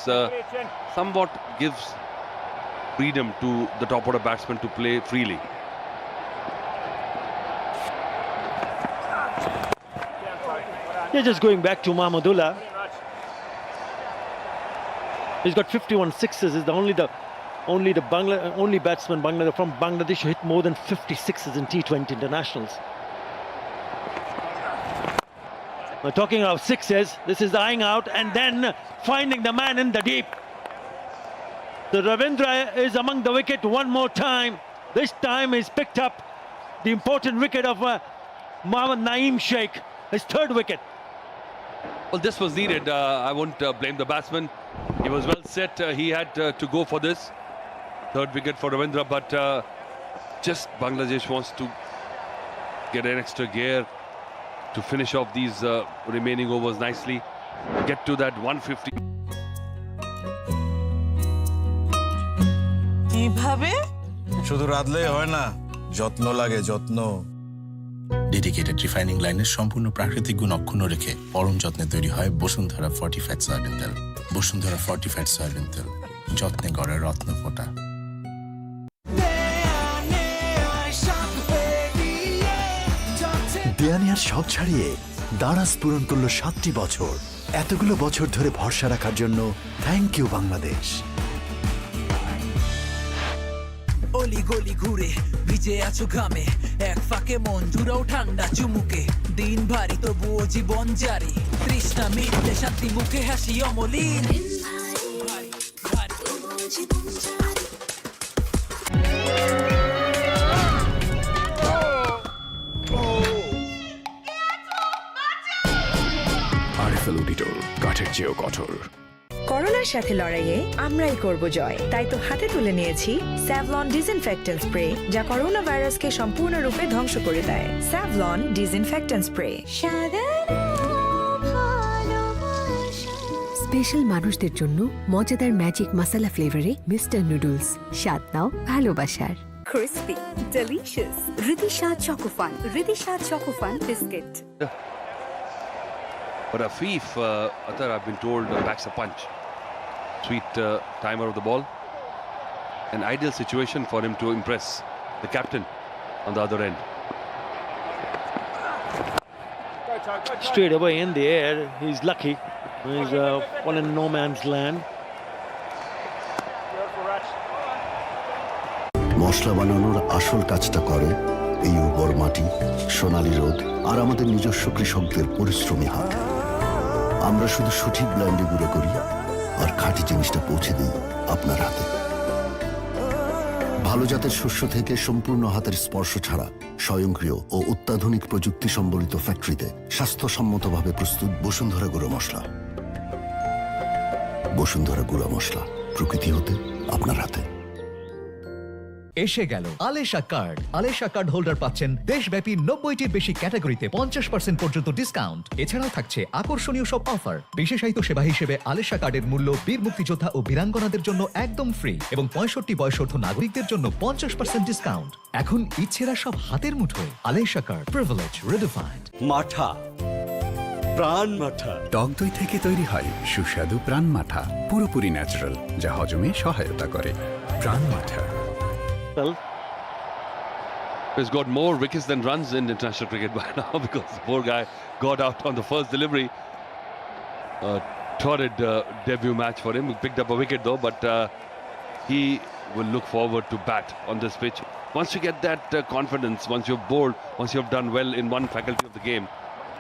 somewhat gives freedom to the top order batsmen to play freely.
They're just going back to Mahmudullah. He's got 51 sixes. He's only batsman from Bangladesh who hit more than 50 sixes in T20 internationals. We're talking about sixes. This is eyeing out and then finding the man in the deep. The Ravindra is among the wicket one more time. This time he's picked up the important wicket of Mohammad Naeem Sheikh, his 3rd wicket.
Well, this was needed. I won't blame the batsman. He was well set. He had to go for this 3rd wicket for Ravindra, but just Bangladesh wants to get an extra gear to finish off these remaining overs nicely, get to that 150.
কিভাবে? শুধু রাঁধলে হয় না, যত্ন লাগে, যত্ন।
Dedicated refining লাইনের সম্পূর্ণ প্রাকৃতিক গুণ অক্ষুণ্ণ রেখে পরম যত্নে তৈরি হয় বসুন্ধরা ফর্টিফাইড সয়াবিন তেল। বসুন্ধরা ফর্টিফাইড সয়াবিন তেল, যত্নে গড়ে রত্ন ফোঁটা।
কেয়ানিয়ার সব ছাড়িয়ে দারাজ পূরণ করলো 7টি বছর। এতগুলো বছর ধরে ভরসা রাখার জন্য থ্যাংক ইউ বাংলাদেশ।
অলি গলি ঘুরে ভিজে আছো ঘামে, এক ফাঁকে মন জুড়াও ঠান্ডা চুমুকে, দিন ভারী তবুও জীবন জারি, তৃষ্ণা মিটলে শান্তি মুখে হাসি অমলিন।
আরএফএল অডিটর, কাঠের চেয়েও কঠোর।
করোনার সাথে লড়াইয়ে আমরাই করব জয়, তাই তো হাতে তুলে নিয়েছি স্যাভলন ডিসইনফেক্ট্যান্ট স্প্রে, যা করোনা ভাইরাসকে সম্পূর্ণরূপে ধ্বংস করে দেয়। Savlon disinfectant spray.
স্পেশাল মানুষদের জন্য মজাদার ম্যাজিক মশলা ফ্লেভারে মিস্টার নুডলস, স্বাদ নাও ভালোবাসার।
Crispy, delicious. Ridisha Chocofun. Ridisha Chocofun biscuit.
But Afif, Atar, I've been told, packs a punch. Sweet timer of the ball. An ideal situation for him to impress the captain on the other end.
Straight away in the air, he's lucky. He's one in no man's land.
মশলা বানানোর আসল কাজটা করে এই উর্বর মাটি, সোনালী রোদ আর আমাদের নিজস্ব কৃষকদের পরিশ্রমী হাত। আমরা শুধু সঠিক ব্র্যান্ডে গুঁড়ো করি আর খাঁটি জিনিসটা পৌঁছে দিই আপনার হাতে। ভালো জাতের শস্য থেকে সম্পূর্ণ হাতের স্পর্শ ছাড়া স্বয়ংক্রিয় ও অত্যাধুনিক প্রযুক্তি সম্বলিত ফ্যাক্টরিতে স্বাস্থ্যসম্মতভাবে প্রস্তুত বসুন্ধরা গুঁড়ো মশলা। বসুন্ধরা গুঁড়ো মশলা, প্রকৃতি হতে আপনার হাতে।
এসে গেল আলেশা কার্ড। আলেশা কার্ড হোল্ডার পাচ্ছেন দেশব্যাপী 90টির বেশি ক্যাটাগরিতে 50% পর্যন্ত ডিসকাউন্ট। এছাড়াও থাকছে আকর্ষণীয় সব অফার। বিশেষায়িত সেবা হিসেবে আলেশা কার্ডের মূল্য বীর মুক্তিযোদ্ধা ও বীরাঙ্গনাদের জন্য একদম ফ্রি এবং 65 বয়সোর্ধ নাগরিকদের জন্য 50% ডিসকাউন্ট। এখন ইচ্ছেরা সব হাতের মুঠোয়। আলেশা কার্ড, প্রিভিলেজ রিডিফাইন্ড।
মাঠা, প্রাণ মাঠা।
টক দই থেকে তৈরি হয় সুস্বাদু প্রাণ মাঠা, পুরোপুরি ন্যাচারাল, যা হজমে সহায়তা করে। প্রাণ মাঠা।
He's got more wickets than runs in international cricket by now because the poor guy got out on the first delivery. Torrid debut match for him. He picked up a wicket though, but he will look forward to bat on this pitch. Once you get that confidence, once you're bowled, once you've done well in one faculty of the game,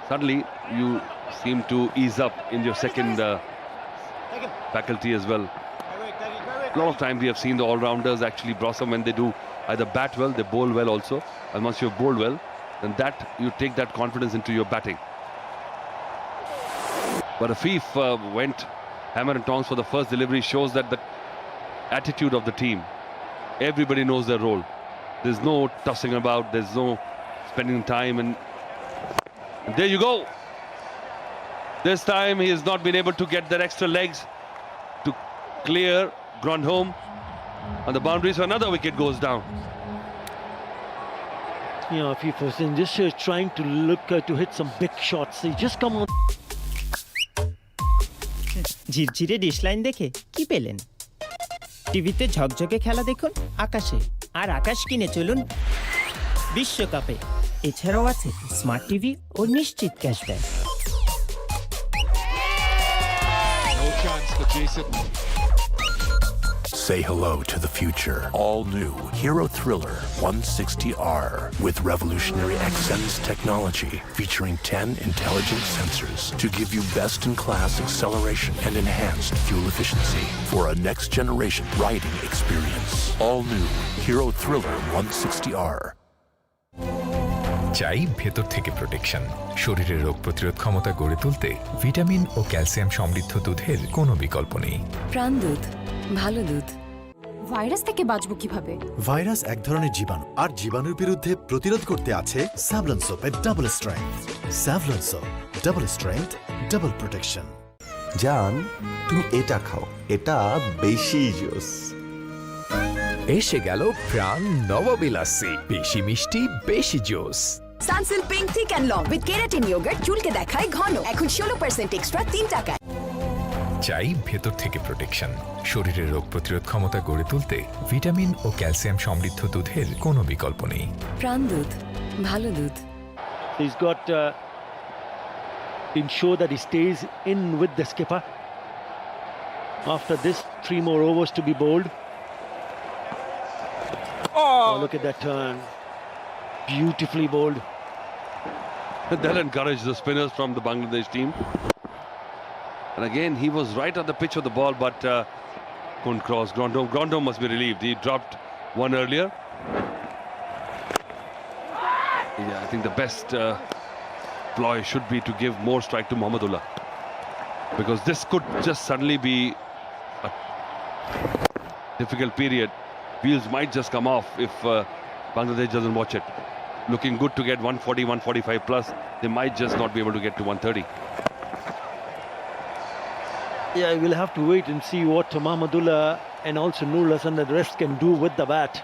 suddenly you seem to ease up in your second faculty as well. A lot of time we have seen the all-rounders actually blossom when they do either bat well, they bowl well also. And once you've bowled well, then that you take that confidence into your batting. But Afif went hammer and tongs for the first delivery, shows that the attitude of the team. Everybody knows their role. There's no tossing about, there's no spending time, and there you go. This time he has not been able to get their extra legs to clear Grandholm on the boundary, so another wicket goes down.
You know, if he was in just trying to look to hit some big shots, he just come on.
ঝিরঝিরে dish line দেখে কি পেলেন? টিভিতে ঝকঝকে খেলা দেখুন আকাশে, আর আকাশ কিনে চলুন বিশ্বকাপে। এছাড়াও আছে স্মার্ট টিভি ও নিশ্চিত cashback.
No chance for Jason. Say hello to the future. All new Hero Thriller 160R with revolutionary Xsense technology featuring 10 intelligent sensors to give you best-in-class acceleration and enhanced fuel efficiency for a next-generation riding experience. All new Hero Thriller 160R.
চাই ভেতর থেকে protection. শরীরের রোগ প্রতিরোধ ক্ষমতা গড়ে তুলতে vitamin ও calcium সমৃদ্ধ দুধের কোনো বিকল্প নেই।
প্রাণ দুধ, ভালো দুধ। ভাইরাস থেকে বাঁচবো কিভাবে?
ভাইরাস এক ধরনের জীবাণু, আর জীবাণুর বিরুদ্ধে প্রতিরোধ করতে আছে স্যাভলন সোপের double strength. Savlon soap, double strength, double protection.
জান, তুমি এটা খাও, এটা বেশি জোস।
এসে গেল প্রাণ নববিলাসী, বেশি মিষ্টি বেশি জোস।
Sunsilk pink thick and long with keratin yogurt চুলকে দেখায় ঘন, এখন 16% এক্সট্রা 3 টাকায়।
চাই ভেতর থেকে প্রোটেকশন। শরীরের রোগ প্রতিরোধ ক্ষমতা গড়ে তুলতে ভিটামিন ও ক্যালসিয়াম সমৃদ্ধ দুধের কোনো বিকল্প নেই।
প্রাণ দুধ, ভালো দুধ।
He's got to ensure that he stays in with the skipper. After this, 3 more overs to be bowled. Oh, look at that turn. Beautifully bowled.
They'll encourage the spinners from the Bangladesh team. And again, he was right on the pitch of the ball, but couldn't cross. Grondome must be relieved. He dropped one earlier. Yeah, I think the best ploy should be to give more strike to Mohammedullah, because this could just suddenly be a difficult period. Wheels might just come off if Bangladesh doesn't watch it. Looking good to get 140, 145 plus. They might just not be able to get to 130.
Yeah, we'll have to wait and see what Mohammedullah and also Nur Hassan and the rest can do with the bat.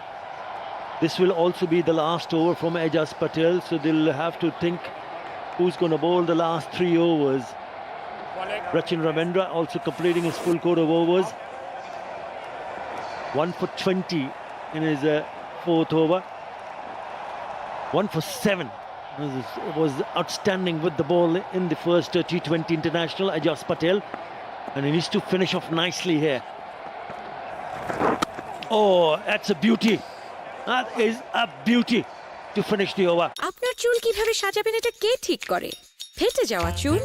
This will also be the last over from Ejaz Patel, so they'll have to think who's going to bowl the last 3 overs. Rachin Ravindra also completing his full quota of overs. 1 for 20 in his 4th over. 1 for 7. It was outstanding with the ball in the first T20 international, Ejaz Patel. And he needs to finish off nicely here. Oh, that's a beauty. That is a beauty to finish the over.
আপনার চুল কিভাবে সাজাবেন এটা কে ঠিক করে? ফেটে যাওয়া চুল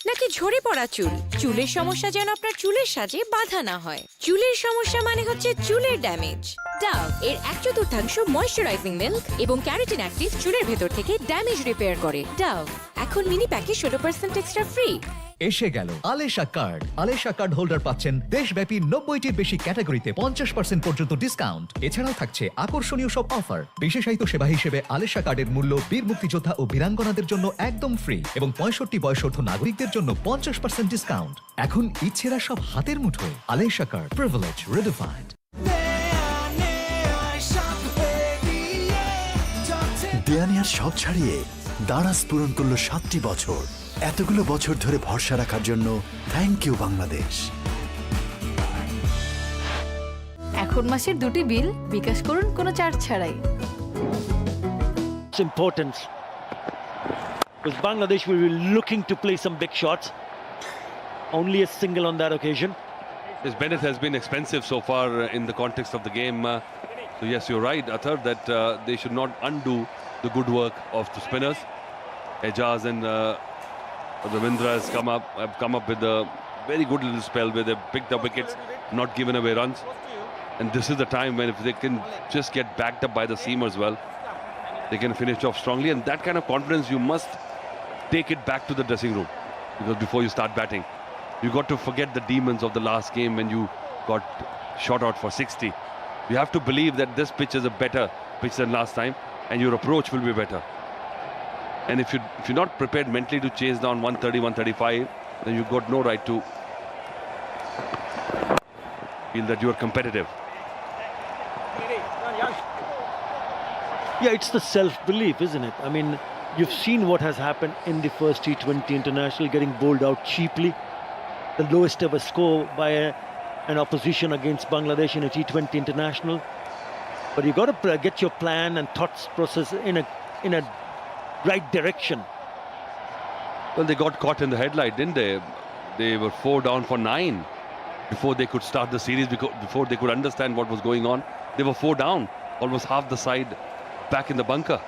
নাকি ঝরে পড়া চুল? চুলের সমস্যা যেন আপনার চুলের সাজে বাধা না হয়। চুলের সমস্যা মানে হচ্ছে চুলের ড্যামেজ। ডাভ এর 1/4 ময়শ্চারাইজিং মিল্ক এবং ক্যারাটিন অ্যাক্টিভ চুলের ভেতর থেকে ড্যামেজ রিপেয়ার করে। ডাভ এখন মিনি প্যাকে 16% এক্সট্রা ফ্রি।
এসে গেল আলেশা কার্ড। আলেশা কার্ড হোল্ডার পাচ্ছেন দেশব্যাপী 90টির বেশি ক্যাটাগরিতে 50% পর্যন্ত ডিসকাউন্ট। এছাড়াও থাকছে আকর্ষণীয় সব অফার। বিশেষায়িত সেবা হিসেবে আলেশা কার্ডের মূল্য বীর মুক্তিযোদ্ধা ও বীরাঙ্গনাদের জন্য একদম ফ্রি এবং 65 বয়সোর্ধ্ব নাগরিকদের জন্য 50% ডিসকাউন্ট। এখন ইচ্ছেরা সব হাতের মুঠোয়। আলেশা কার্ড, প্রিভিলেজ রিডিফাইন্ড।
দেয়ানিয়ার সব ছাড়িয়ে দারাজ পূরণ করলো 7টি বছর। এতগুলো বছর ধরে ভরসা রাখার জন্য থ্যাংক ইউ বাংলাদেশ।
এখন মাসের 2টি বিল বিকাশ করুন কোনো চার্জ ছাড়াই।
It's important because Bangladesh will be looking to play some big shots. Only a single on that occasion.
This Bennett has been expensive so far in the context of the game. So yes, you're right, Athar, that they should not undo the good work of the spinners. Ejaz and Ravindra have come up with a very good little spell where they've picked up wickets, not given away runs. And this is the time when if they can just get backed up by the seam as well, they can finish off strongly. And that kind of confidence, you must take it back to the dressing room, because before you start batting, you got to forget the demons of the last game when you got shot out for 60. You have to believe that this pitch is a better pitch than last time, and your approach will be better. And if you're not prepared mentally to chase down 130, 135, then you've got no right to feel that you're competitive.
Yeah, it's the self-belief, isn't it? I mean, you've seen what has happened in the first T20 international, getting bowled out cheaply. The lowest ever score by an opposition against Bangladesh in a T20 international. But you got to get your plan and thoughts process in a right direction.
Well, they got caught in the headlight, didn't they? They were 4 down for 9 before they could start the series, before they could understand what was going on. They were 4 down, almost half the side back in the bunker.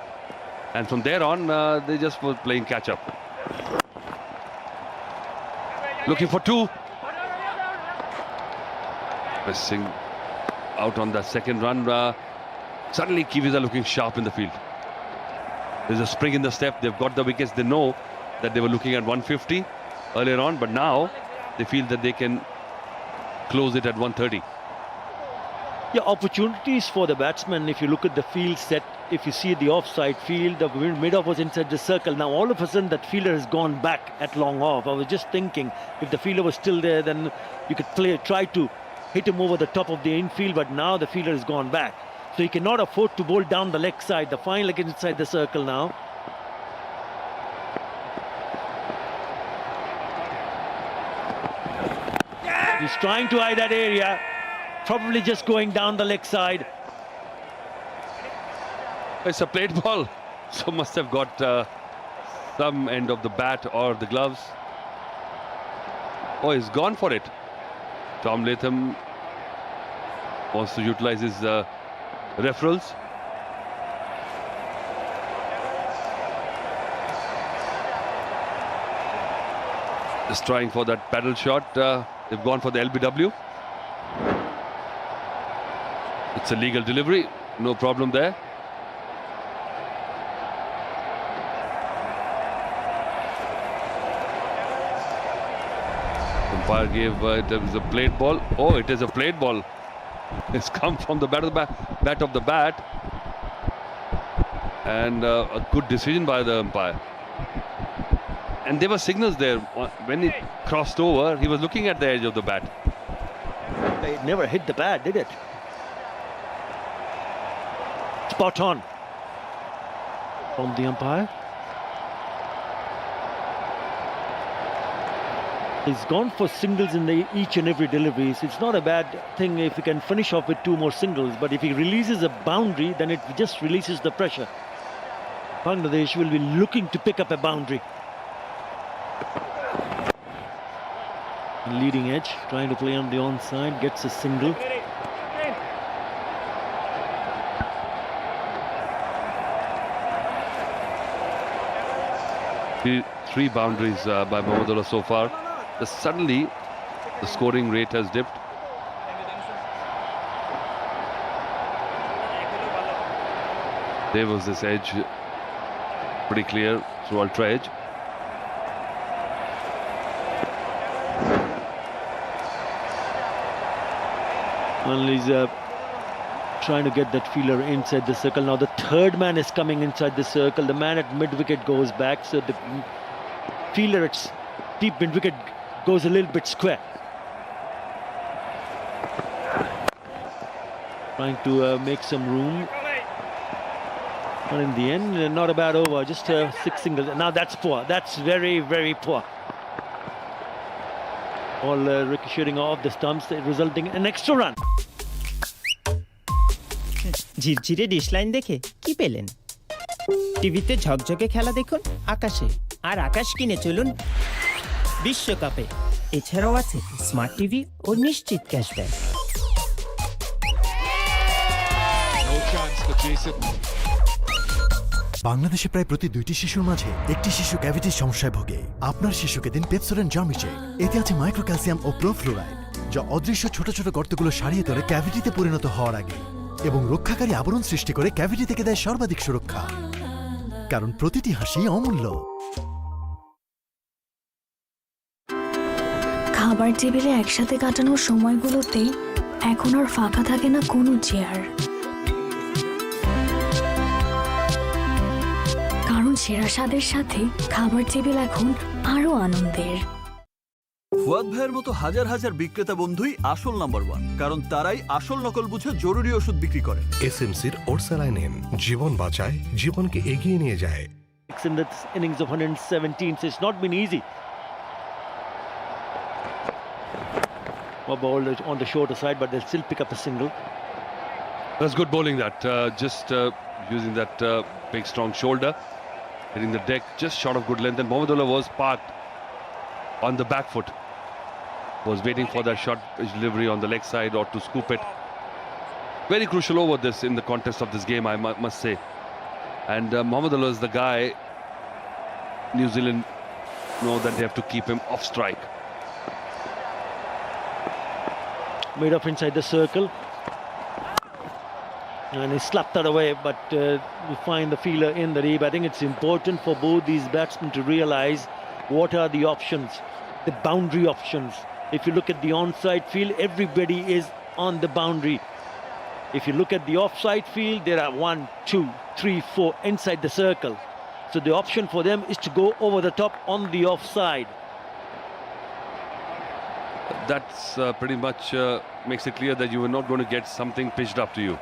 And from there on, they just were playing catch-up. Looking for 2. Missing out on that second run. Suddenly, Kiwis are looking sharp in the field. There's a spring in the step. They've got the wickets. They know that they were looking at 150 earlier on, but now they feel that they can close it at 130.
Yeah, opportunities for the batsmen. If you look at the field set, if you see the offside field, the mid-off was inside the circle. Now all of a sudden that fielder has gone back at long off. I was just thinking, if the fielder was still there, then you could try to hit him over the top of the infield, but now the fielder has gone back. So he cannot afford to bowl down the leg side. The fine leg is inside the circle now. He's trying to eye that area. Probably just going down the leg side.
It's a plate ball. So must have got some end of the bat or the gloves. Oh, he's gone for it. Tom Latham wants to utilize his referrals. Just trying for that paddle shot. They've gone for the LBW. It's a legal delivery. No problem there. Umpire gave it was a plate ball. Oh, it is a plate ball. It's come from the bat of the bat. And a good decision by the umpire. And there were signals there. When it crossed over, he was looking at the edge of the bat.
It never hit the bat, did it? Spot on from the umpire. He's gone for singles in each and every delivery. So it's not a bad thing if he can finish off with 2 more singles. But if he releases a boundary, then it just releases the pressure. Bangladesh will be looking to pick up a boundary. Leading edge, trying to play on the onside, gets a single.
Three boundaries by Mohammedullah so far. Suddenly, the scoring rate has dipped. There was this edge, pretty clear through ultra edge.
Well, he's trying to get that fielder inside the circle. Now the third man is coming inside the circle. The man at mid-wicket goes back. So the fielder at deep mid-wicket goes a little bit square. Trying to make some room. But in the end, not a bad over. Just 6 singles. Now that's poor. That's very, very poor. All ricocheting off the stumps, resulting in an extra run.
ঝিরঝিরে dish line দেখে কি পেলেন? টিভিতে ঝকঝকে খেলা দেখুন আকাশে, আর আকাশ কিনে চলুন বিশ্বকাপে। এছাড়াও আছে স্মার্ট টিভি ও নিশ্চিত ক্যাশব্যাক।
বাংলাদেশে প্রায় প্রতি 2টি শিশুর মাঝে একটি শিশু ক্যাভিটির সমস্যায় ভোগে। আপনার শিশুকে দিন পেপসোডেন্ট জার্মি চেক। এতে আছে মাইক্রো ক্যালসিয়াম ও প্রোফ্লোরাইড, যা অদৃশ্য ছোট ছোট গর্তগুলো সারিয়ে তোলে ক্যাভিটিতে পরিণত হওয়ার আগে, এবং রক্ষাকারী আবরণ সৃষ্টি করে ক্যাভিটি থেকে দেয় সর্বাধিক সুরক্ষা। কারণ প্রতিটি হাসি অমূল্য।
খাবার টেবিলে একসাথে কাটানোর সময়গুলোতে এখন আর ফাঁকা থাকে না কোনো চেয়ার। কারণ সেরা স্বাদের সাথে খাবার টেবিল এখন আরো আনন্দের।
ফুয়াদ ভাইয়ের মতো হাজার হাজার বিক্রেতা বন্ধুই আসল নাম্বার 1, কারণ তারাই আসল নকল বুঝে জরুরি ওষুধ বিক্রি করে।
এসএমসির ওরসালাইন জীবন বাঁচায়, জীবনকে এগিয়ে নিয়ে যায়।
In the innings of 117, so it's not been easy. A ball on the shorter side, but they'll still pick up a single.
That's good bowling that. Just using that big strong shoulder, hitting the deck just short of good length, and Mohammedullah was parked on the back foot. Was waiting for that shot delivery on the leg side or to scoop it. Very crucial over this in the context of this game, I must say. And Mohammedullah is the guy New Zealand know that they have to keep him off strike.
Made up inside the circle. And he slapped that away, but we find the fielder in the deep. I think it's important for both these batsmen to realize what are the options, the boundary options. If you look at the onside field, everybody is on the boundary. If you look at the offside field, there are 1, 2, 3, 4 inside the circle. So the option for them is to go over the top on the offside.
That's pretty much makes it clear that you are not going to get something pitched up to you.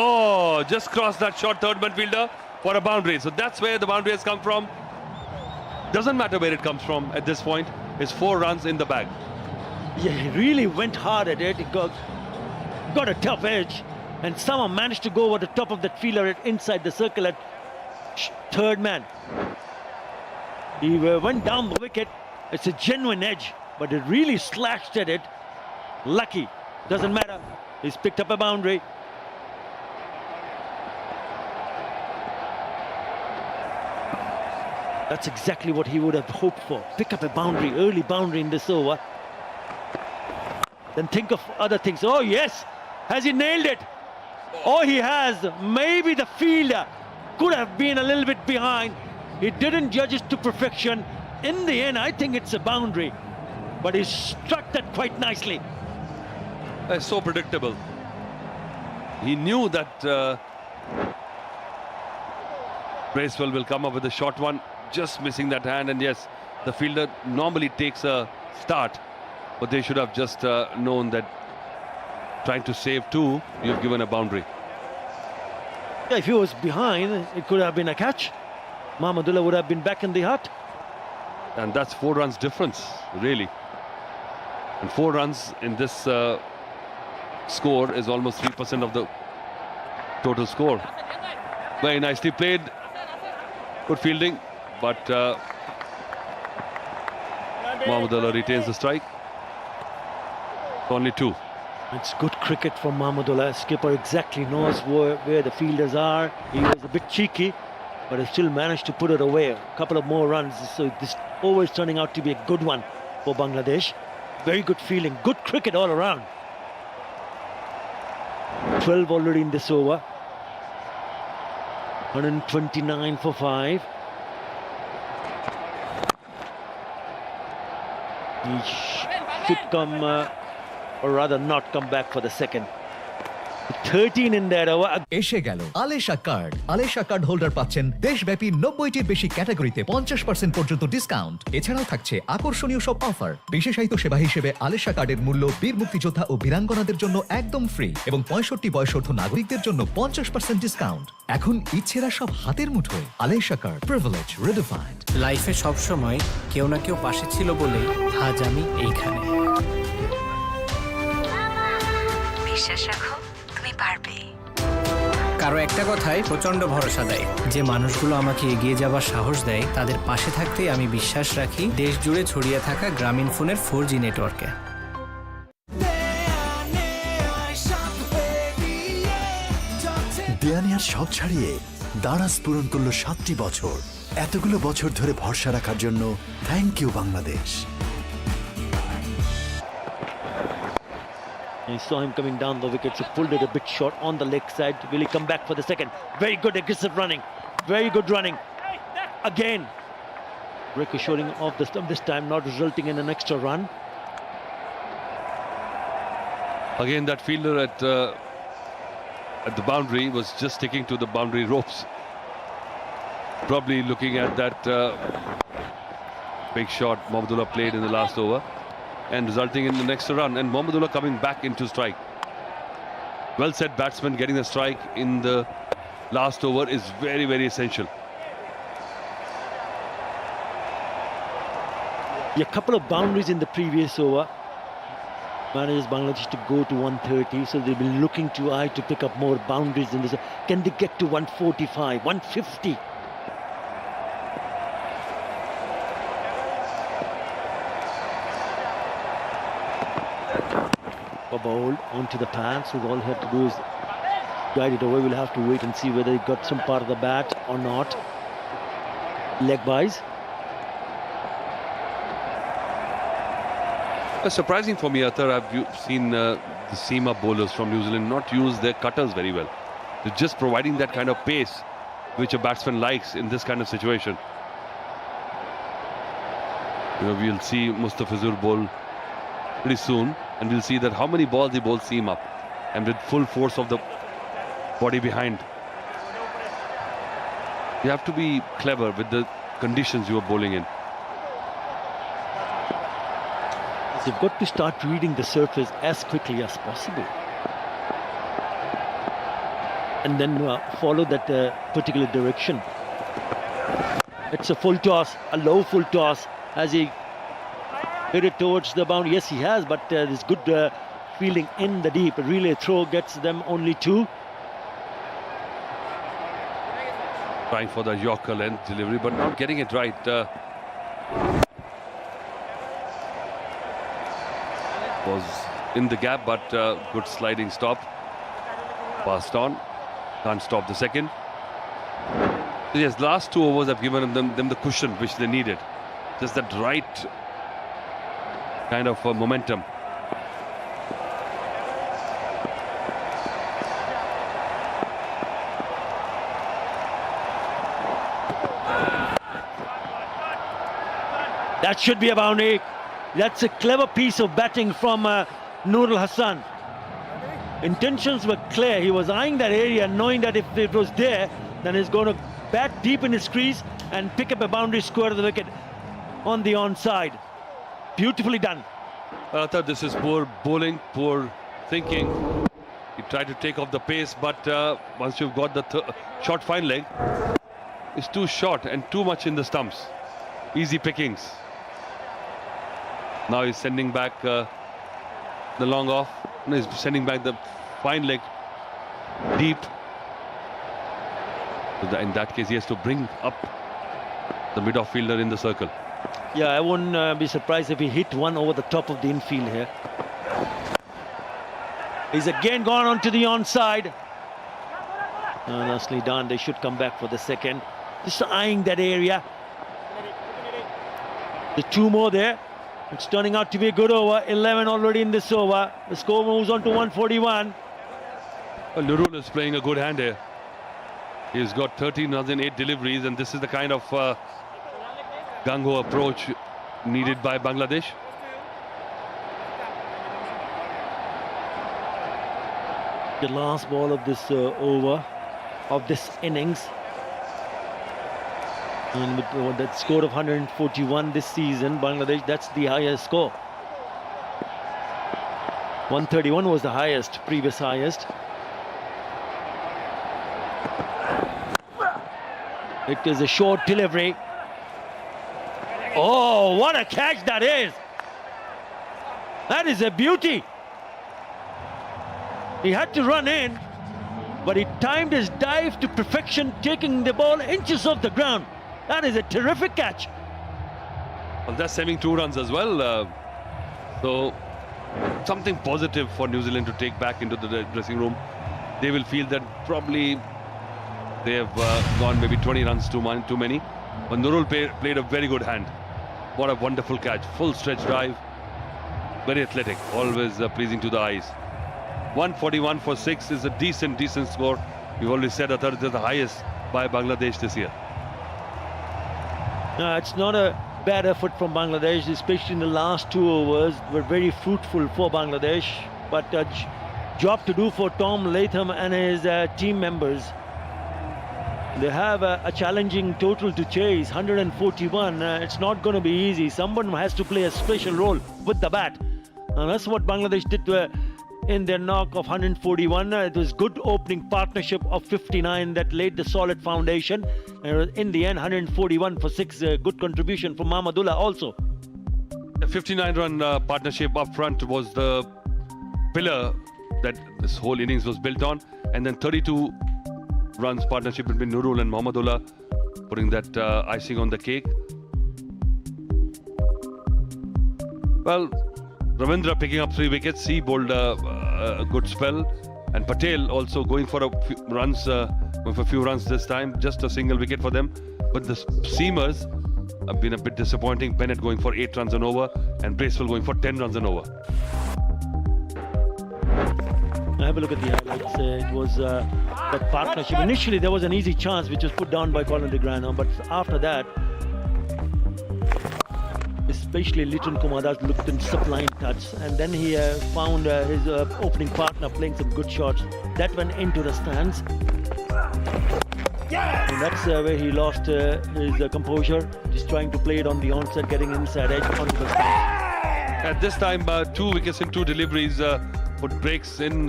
Oh, just crossed that short third man fielder for a boundary. So that's where the boundary has come from. Doesn't matter where it comes from at this point. It's 4 runs in the bag.
Yeah, he really went hard at it. He got a tough edge, and somehow managed to go over the top of that fielder inside the circle at third man. He went down the wicket. It's a genuine edge, but it really slashed at it. Lucky, doesn't matter. He's picked up a boundary. That's exactly what he would have hoped for. Pick up a boundary, early boundary in this over. Then think of other things. Oh yes, has he nailed it? Oh, he has. Maybe the fielder could have been a little bit behind. He didn't judge it to perfection. In the end, I think it's a boundary, but he struck that quite nicely.
That's so predictable. He knew that Bracewell will come up with a short one, just missing that hand. And yes, the fielder normally takes a start, but they should have just known that trying to save two, you've given a boundary.
Yeah, if he was behind, it could have been a catch. Mahmudullah would have been back in the hut.
And that's 4 runs difference, really. And 4 runs in this score is almost 3% of the total score. Very nicely played. Good fielding, but Mahmudullah retains the strike. Only 2.
It's good cricket from Mahmudullah. Skipper exactly knows where the fielders are. He was a bit cheeky, but he still managed to put it away. A couple of more runs. So this over is turning out to be a good one for Bangladesh. Very good feeling. Good cricket all around. 12 already in this over. 129 for 5. He should come, or rather not come back for the second. 13 in that over.
এসে গেল আলেশা card. আলেশা card holder পাচ্ছেন দেশব্যাপী 90টির বেশি ক্যাটাগরিতে 50% পর্যন্ত discount. এছাড়াও থাকছে আকর্ষণীয় সব অফার। বিশেষায়িত সেবা হিসেবে আলেশা কার্ডের মূল্য বীর মুক্তিযোদ্ধা ও বীরাঙ্গনাদের জন্য একদম ফ্রি এবং 65 বয়সোর্ধ্ব নাগরিকদের জন্য 50% ডিসকাউন্ট। এখন ইচ্ছেরা সব হাতের মুঠোয়। আলেশা কার্ড, প্রিভিলেজ রিডিফাইন্ড।
লাইফে সব সময় কেউ না কেউ পাশে ছিল বলে আজ আমি এইখানে।
বিশ্বাস রাখো, তুমি পারবে।
কারো একটা কথায় প্রচন্ড ভরসা দেয়। যে মানুষগুলো আমাকে এগিয়ে যাবার সাহস দেয়, তাদের পাশে থাকতেই আমি বিশ্বাস রাখি দেশ জুড়ে ছড়িয়ে থাকা গ্রামীণ ফোনের 4G নেটওয়ার্কে।
দেয়ানিয়ার সব ছাড়িয়ে দারাজ পূরণ করলো 7টি বছর। এতগুলো বছর ধরে ভরসা রাখার জন্য thank you Bangladesh.
You saw him coming down the wicket, so pulled it a bit short on the leg side. Will he come back for the second? Very good aggressive running. Very good running. Again. Ricocheting off the stump this time, not resulting in an extra run.
Again, that fielder at the boundary was just sticking to the boundary ropes. Probably looking at that big shot Mahmudullah played in the last over, and resulting in the next run, and Mahmudullah coming back into strike. Well said batsman, getting the strike in the last over is very, very essential.
A couple of boundaries in the previous over manages Bangladesh to go to 130, so they'll be looking to to pick up more boundaries in this. Can they get to 145, 150? Bowled onto the pad, so all he had to do is guide it away. We'll have to wait and see whether he got some part of the bat or not. Leg buys.
Surprising for me, Athar, I've seen the seam-up bowlers from New Zealand not use their cutters very well. They're just providing that kind of pace which a batsman likes in this kind of situation. You know, we'll see Mustafizur bowl pretty soon, and we'll see that how many balls they bowl seam up and with full force of the body behind. You have to be clever with the conditions you are bowling in.
You've got to start reading the surface as quickly as possible, and then follow that particular direction. It's a full toss, a low full toss. Has he hit it towards the boundary? Yes, he has, but there's good fielding in the deep. A relay throw gets them only 2.
Trying for the Yorker length delivery, but not getting it right. Was in the gap, but good sliding stop. Passed on. Can't stop the second. So yes, last 2 overs have given them the cushion which they needed. Just that right kind of momentum.
That should be a boundary. That's a clever piece of batting from Nurul Hassan. Intentions were clear. He was eyeing that area, knowing that if it was there, then he's going to bat deep in his crease and pick up a boundary square to the wicket on the onside. Beautifully done.
I thought this is poor bowling, poor thinking. He tried to take off the pace, but once you've got the short fine leg, it's too short and too much in the stumps. Easy pickings. Now he's sending back the long off. No, he's sending back the fine leg deep. So in that case, he has to bring up the mid-off fielder in the circle.
Yeah, I wouldn't be surprised if he hit one over the top of the infield here. He's again gone onto the onside. Nicely done. They should come back for the second. Just eyeing that area. The 2 more there. It's turning out to be a good over. 11 already in this over. The score moves on to 141.
Well, Nurul is playing a good hand here. He's got 13 runs in 8 deliveries, and this is the kind of gung-ho approach needed by Bangladesh.
The last ball of this over, of this innings. And with that score of 141 this season, Bangladesh, that's the highest score. 131 was the highest, previous highest. It is a short delivery. Oh, what a catch that is! That is a beauty. He had to run in, but he timed his dive to perfection, taking the ball inches off the ground. That is a terrific catch.
Well, that's saving 2 runs as well. So something positive for New Zealand to take back into the dressing room. They will feel that probably they have gone maybe 20 runs too many. But Nurul played a very good hand. What a wonderful catch. Full stretch drive. Very athletic. Always pleasing to the eyes. 141 for 6 is a decent score. We've already said that it is the highest by Bangladesh this year.
No, it's not a bad effort from Bangladesh, especially in the last 2 overs. Were very fruitful for Bangladesh. But a job to do for Tom Latham and his team members. They have a challenging total to chase, 141. It's not going to be easy. Someone has to play a special role with the bat. And that's what Bangladesh did in their knock of 141. It was good opening partnership of 59 that laid the solid foundation. In the end, 141 for 6. Good contribution from Mahmudullah also.
The 59-run partnership up front was the pillar that this whole innings was built on. And then 32 runs partnership between Nurul and Mahmudullah, putting that icing on the cake. Well, Ravindra picking up 3 wickets. He bowled a good spell, and Patel also going for a few runs this time. Just a single wicket for them. But the seamers have been a bit disappointing. Bennett going for 8 runs and over, and Bracewell going for 10 runs and over.
Have a look at the highlights. It was that partnership. Initially, there was an easy chance which was put down by Colin de Grano, but after that, especially Litton Kumadas looked in sublime touch, and then he found his opening partner playing some good shots that went into the stands. And that's where he lost his composure, just trying to play it on the onset, getting inside edge onto the stands.
At this time, 2 wickets in 2 deliveries put breaks in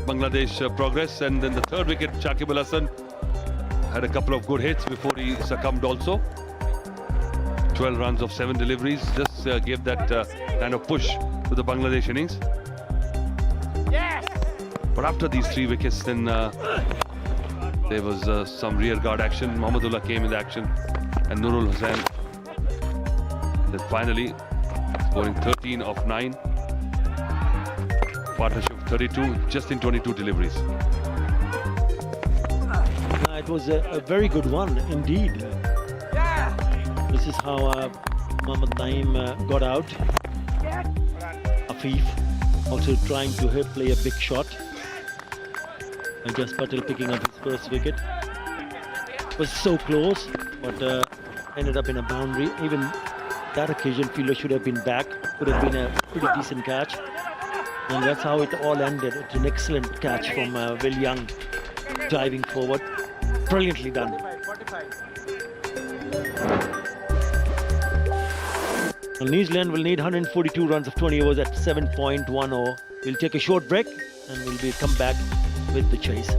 Bangladesh progress, and then the 3rd wicket, Shakib Al Hasan had a couple of good hits before he succumbed also. 12 runs of 7 deliveries just gave that kind of push to the Bangladesh innings. But after these 3 wickets, then there was some rear guard action. Mohammedullah came in the action, and Nurul Hussain. Then finally, scoring 13 of 9. Partnership of 32, just in 22 deliveries.
It was a very good one indeed. This is how Mohammad Naeem got out. Afif also trying to play a big shot. And Jas Patel picking up his first wicket. Was so close, but ended up in a boundary. Even that occasion, fielder should have been back. Could have been a pretty decent catch. And that's how it all ended. It's an excellent catch from Will Young, diving forward. Brilliantly done. Well, New Zealand will need 142 runs of 20 overs at 7.10. We'll take a short break and we'll come back with the chase.